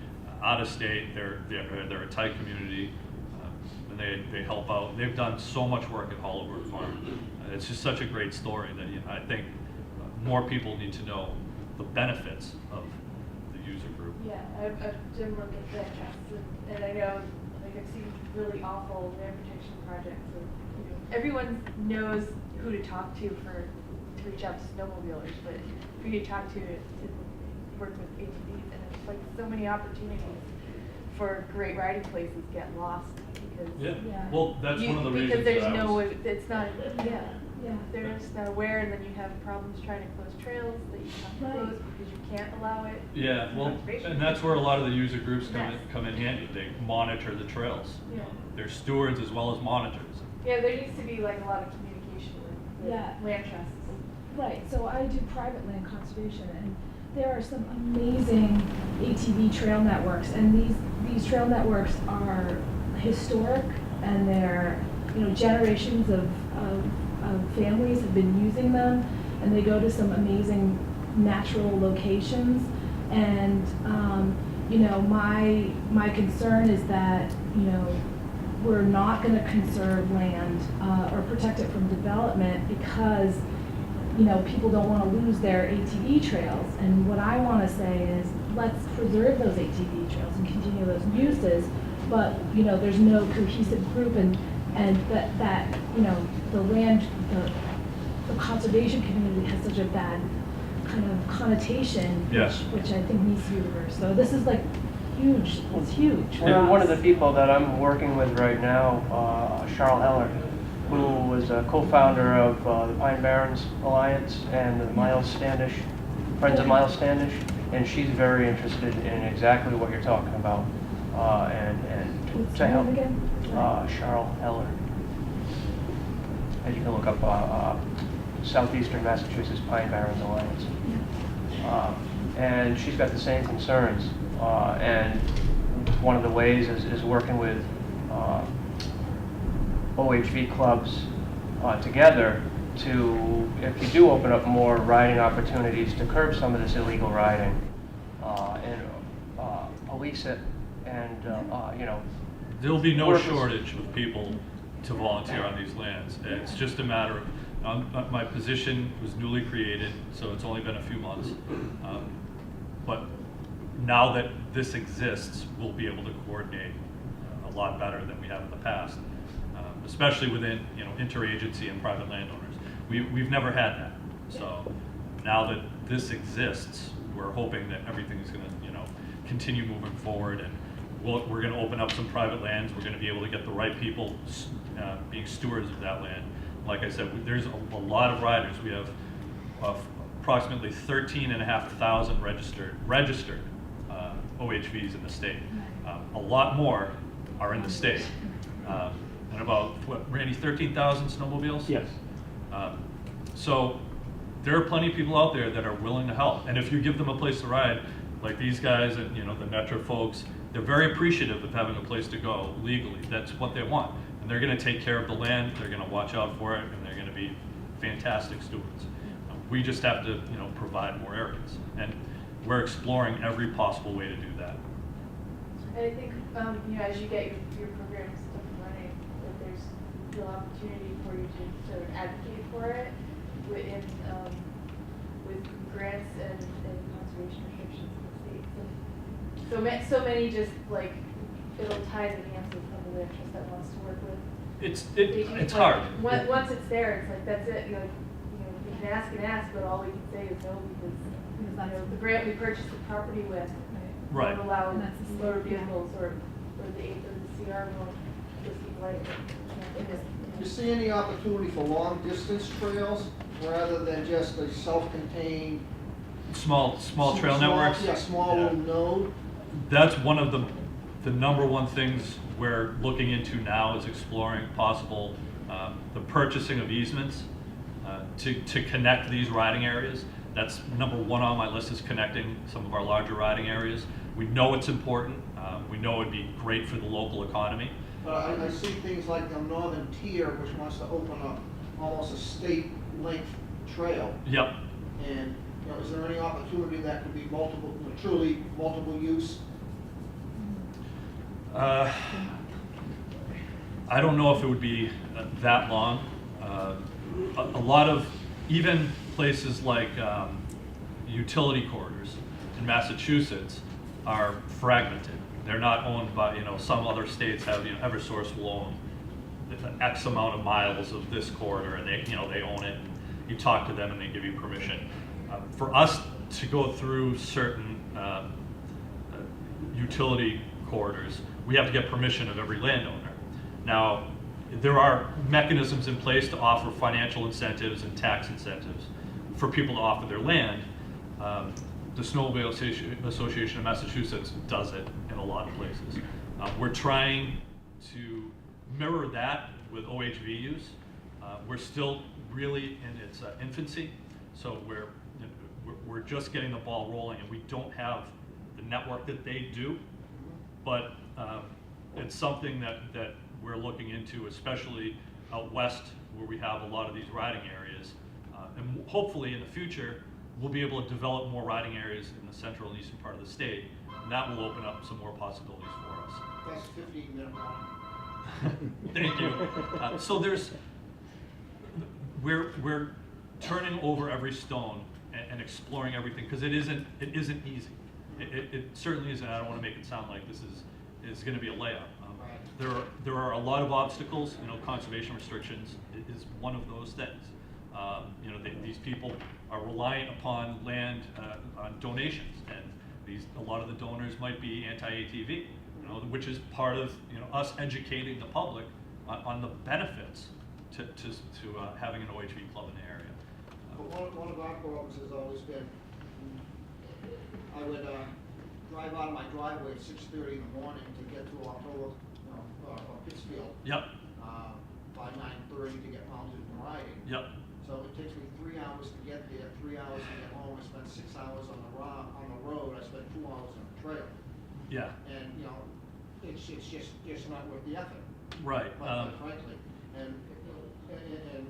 out of state. They're a tight community, and they help out. They've done so much work at Hollowbrook Farm. It's just such a great story that I think more people need to know the benefits of the user group. Yeah, I've done look at that and I know like I've seen really awful land protection projects. And, everyone knows who to talk to to reach out to snowmobilers, but who you talk to work with ATVs, and it's like so many opportunities for great riding places get lost because Well, that's one of the reasons because there's that no I was, it's not they're just not aware, and then you have problems trying to close trails that you have to close because you can't allow it. And that's where a lot of the user groups come in handy. They monitor the trails. Yeah. They're stewards as well as monitors. Yeah, there needs to be like a lot of communication with land trusts. Right, so I do private land conservation, and there are some amazing ATV trail networks, and these trail networks are historic, and they're, generations of families have been using them, and they go to some amazing natural locations, and my concern is that we're not going to conserve land or protect it from development because people don't want to lose their ATV trails. And what I want to say is, let's preserve those ATV trails and continue those uses, but there's no cohesive group, and that the conservation community has such a bad kind of connotation, which I think needs to be reversed. So this is like huge. It's huge. One of the people that I'm working with right now, Charles Eller, who was a co-founder of the Pine Barrens Alliance and the Miles Standish, Friends of Miles Standish, and she's very interested in exactly what you're talking about, and to help. Charles Eller. And you can look up Southeastern Massachusetts Pine Barrens Alliance. And she's got the same concerns, and one of the ways is working with OHV clubs together to, if you do open up more riding opportunities, to curb some of this illegal riding and police it, and There'll be no shortage of people to volunteer on these lands. It's just a matter of, my position was newly created, so it's only been a few months. But now that this exists, we'll be able to coordinate a lot better than we have in the past, especially within, you know, interagency and private landowners. We've never had that. So now that this exists, we're hoping that everything is going to, you know, continue moving forward, and we're going to open up some private lands. We're going to be able to get the right people being stewards of that land. Like I said, there's a lot of riders. We have approximately 13,500 registered OHVs in the state. A lot more are in the state. And about, what, Randy, 13,000 snowmobiles? Yes. So there are plenty of people out there that are willing to help. And if you give them a place to ride, like these guys and, you know, the Netra folks, they're very appreciative of having a place to go legally. That's what they want. And they're going to take care of the land, they're going to watch out for it, and they're going to be fantastic stewards. We just have to, you know, provide more areas. And we're exploring every possible way to do that. And I think, you know, as you get your programs up and running, that there's real opportunity for you to sort of advocate for it within, with grants and conservation restrictions in the state. So many just like, it'll tie the hands of the land trust that wants to work with. It's like, hard. Once it's there, it's like, that's it. You're like, you know, we can ask and ask, but all we can say is no, because you know, the grant we purchased the property with Right. won't allow And that's the motor state, yeah. vehicles or the CR won't proceed like it. You see any opportunity for long distance trails rather than just a self-contained? Small trail networks? Yeah, small little node. That's one of the number one things we're looking into now, is exploring possible, the purchasing of easements to connect these riding areas. That's number one on my list, is connecting some of our larger riding areas. We know it's important. We know it'd be great for the local economy. But I see things like the Northern Tier, which wants to open up almost a state length trail. Yep. And, you know, is there any opportunity that could be multiple, truly multiple use? I don't know if it would be that long. A lot of, even places like utility corridors in Massachusetts are fragmented. They're not owned by, you know, some other states have, you know, Eversource will own X amount of miles of this corridor, and they, you know, they own it. And you talk to them and they give you permission. For us to go through certain utility corridors, we have to get permission of every landowner. Now, there are mechanisms in place to offer financial incentives and tax incentives for people to offer their land. The Snowmobile Association of Massachusetts does it in a lot of places. We're trying to mirror that with OHV use. We're still really in its infancy, so we're just getting the ball rolling, and we don't have the network that they do. But it's something that we're looking into, especially out west, where we have a lot of these riding areas. And hopefully in the future, we'll be able to develop more riding areas in the central and eastern part of the state, and that will open up some more possibilities for us. That's 15-minute one. Thank you. So we're turning over every stone and exploring everything, because it isn't easy. It certainly isn't. I don't want to make it sound like this is going to be a layup. There are a lot of obstacles. You know, conservation restrictions is one of those things. You know, these people are reliant upon land on donations, and a lot of the donors might be anti-ATV. You know, which is part of, you know, us educating the public on the benefits to having an OHV club in the area. But one of our problems has always been, I would drive out of my driveway at 6:30 in the morning to get to October, Pittsfield. Yep. By 9:30 to get mounted and riding. Yep. So it takes me 3 hours to get there, 3 hours to get home. I spend 6 hours on the road. I spend 2 hours on the trail. Yeah. And, you know, it's just not worth the effort. Right. Quite frankly. And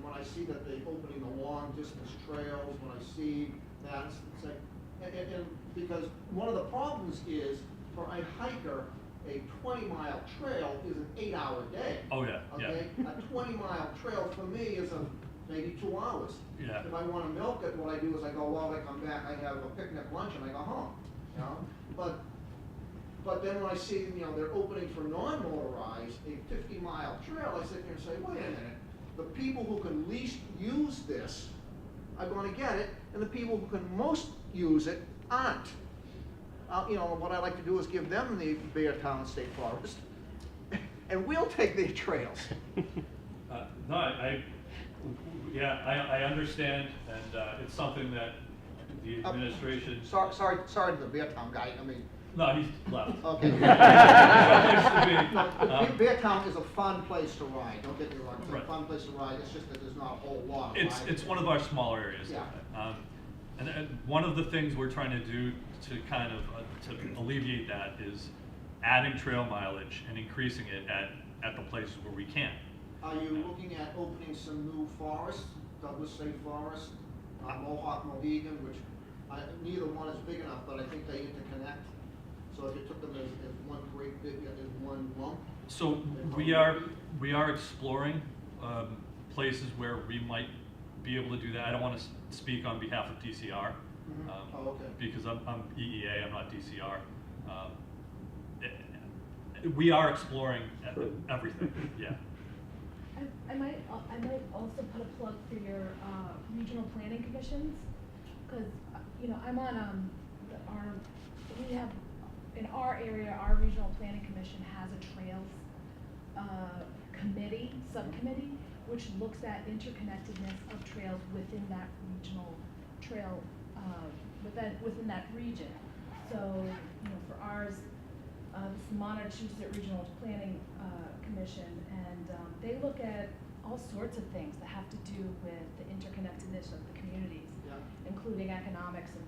when I see that they're opening the long distance trails, when I see that, it's like, and because one of the problems is, for a hiker, a 20-mile trail is an 8-hour day. Oh, yeah, yeah. Okay, a 20-mile trail for me is maybe 2 hours. Yeah. If I want to milk it, what I do is I go out, I come back, I have a picnic lunch, and I go home. You know, but then when I see, you know, they're opening for non-motorized a 50-mile trail, I sit there and say, wait a minute, the people who can least use this are going to get it, and the people who can most use it aren't. You know, what I like to do is give them the Beartown State Forest, and we'll take their trails. No, I understand, and it's something that the administration. Sorry to the Beartown guy. I mean. No, he's left. Okay. No, Beartown is a fun place to ride. Don't get me wrong. It's Right. a fun place to ride. It's just that there's not a whole lot. It's one of our smaller areas. Yeah. And one of the things we're trying to do to kind of to alleviate that is adding trail mileage and increasing it at the places where we can. Are you looking at opening some new forests, Douglas State Forest, Mohawk, Mohegan, which neither one is big enough, but I think they interconnect. So if you took them as one great big, as one lump. So we are exploring places where we might be able to do that. I don't want to speak on behalf of DCR Okay. because I'm EEA, I'm not DCR. We are exploring everything. Yeah. I might also put a plug for your regional planning commissions, because you know I'm on we have in our area, our regional planning commission has a trails subcommittee, which looks at interconnectedness of trails within that regional trail within that region. So you know, for ours, it's the Massachusetts Regional Planning Commission, and they look at all sorts of things that have to do with the interconnectedness of the communities, Yeah. including economics and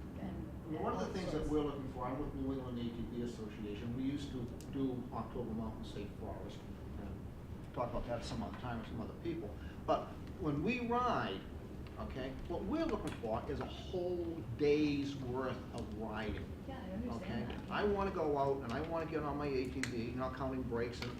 One of the things that sorts. we're looking for, I'm with New England ATP Association. We used to do October Mountain State Forest, and talk about that some other time with some other people. But when we ride, okay, what we're looking for is a whole day's worth of riding. Yeah, I understand Okay, that. I want to go out and I want to get on my ATV, not counting breaks and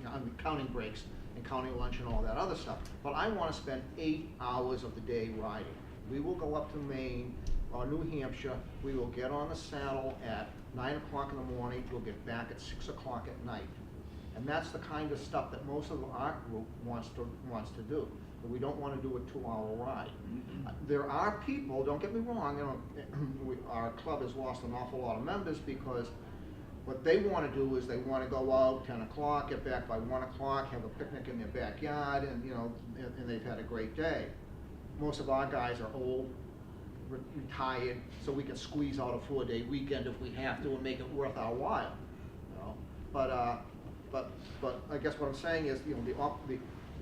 counting breaks and counting lunch and all that other stuff. But I want to spend 8 hours of the day riding. We will go up to Maine or New Hampshire. We will get on the saddle at 9 o'clock in the morning. We'll get back at 6 o'clock at night. And that's the kind of stuff that most of our group wants to do. But we don't want to do a 2-hour ride. There are people, don't get me wrong, you know, our club has lost an awful lot of members because what they want to do is they want to go out 10 o'clock, get back by 1 o'clock, have a picnic in their backyard, and you know, and they've had a great day. Most of our guys are old, retired, so we can squeeze out a 4-day weekend if we have to and make it worth our while. You know? But I guess what I'm saying is, you know,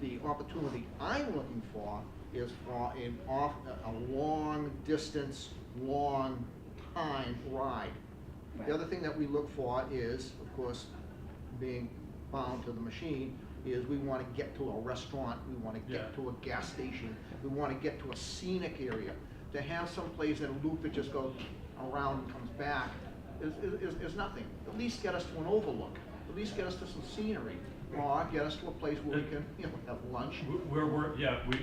the opportunity I'm looking for is for a long distance, long time ride. Right. The other thing that we look for is, of course, being bound to the machine, is we want to get to a restaurant, we want to get to a gas station, we want to get to a scenic area. To have some place in a loop that just goes around and comes back is nothing. At least get us to an overlook. At least get us to some scenery, or get us to a place where we can, you know, have lunch.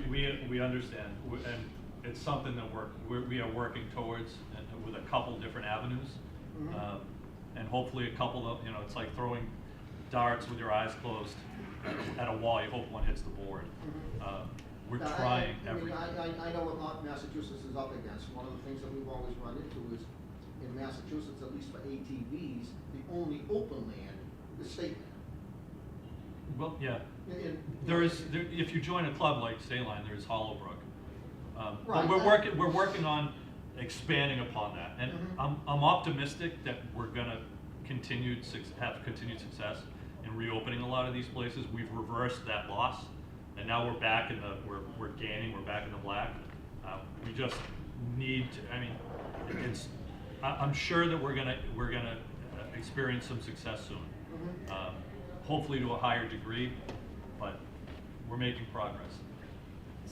We understand, and it's something that we are working towards with a couple different avenues, and hopefully a couple of, you know, it's like throwing darts with your eyes closed at a wall. You hope one hits the board. We're trying everything. I know what Massachusetts is up against. One of the things that we've always run into is, in Massachusetts, at least for ATVs, the only open land is state land. Well, yeah. If you join a club like Stateline, there's Hollowbrook. Right. But we're working on expanding upon that, and I'm optimistic that we're gonna have continued success in reopening a lot of these places. We've reversed that loss, and now we're back in the we're gaining. We're back in the black. We just need to. I mean, I'm sure that we're gonna experience some success soon. Hopefully to a higher degree, but we're making progress.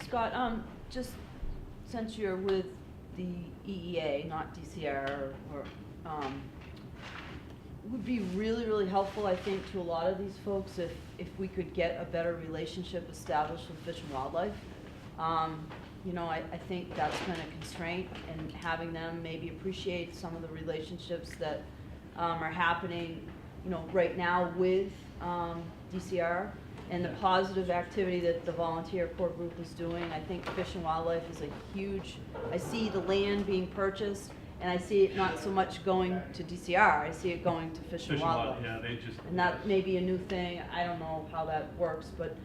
Scott, just since you're with the EEA, not DCR, would be really, really helpful, I think, to a lot of these folks if we could get a better relationship established with Fish and Wildlife. You know, I think that's been a constraint, and having them maybe appreciate some of the relationships that are happening, you know, right now with DCR and the positive activity that the volunteer core group is doing. I think Fish and Wildlife is a huge, I see the land being purchased, and I see it not so much going to DCR, I see it going to Fish and Wildlife. Yeah, they just. And that may be a new thing, I don't know how that works, but,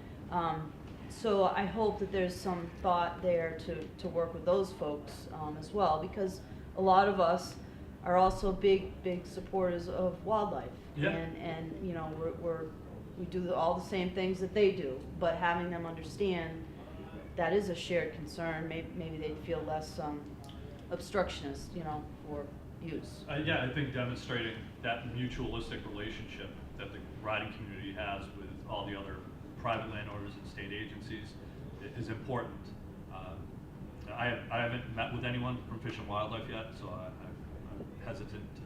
so I hope that there's some thought there to work with those folks as well, because a lot of us are also big supporters of wildlife. Yeah. And you know, we do all the same things that they do, but having them understand that is a shared concern, maybe they'd feel less obstructionist, you know, for use. Yeah, I think demonstrating that mutualistic relationship that the riding community has with all the other private landowners and state agencies is important. I haven't met with anyone from Fish and Wildlife yet, so I'm hesitant to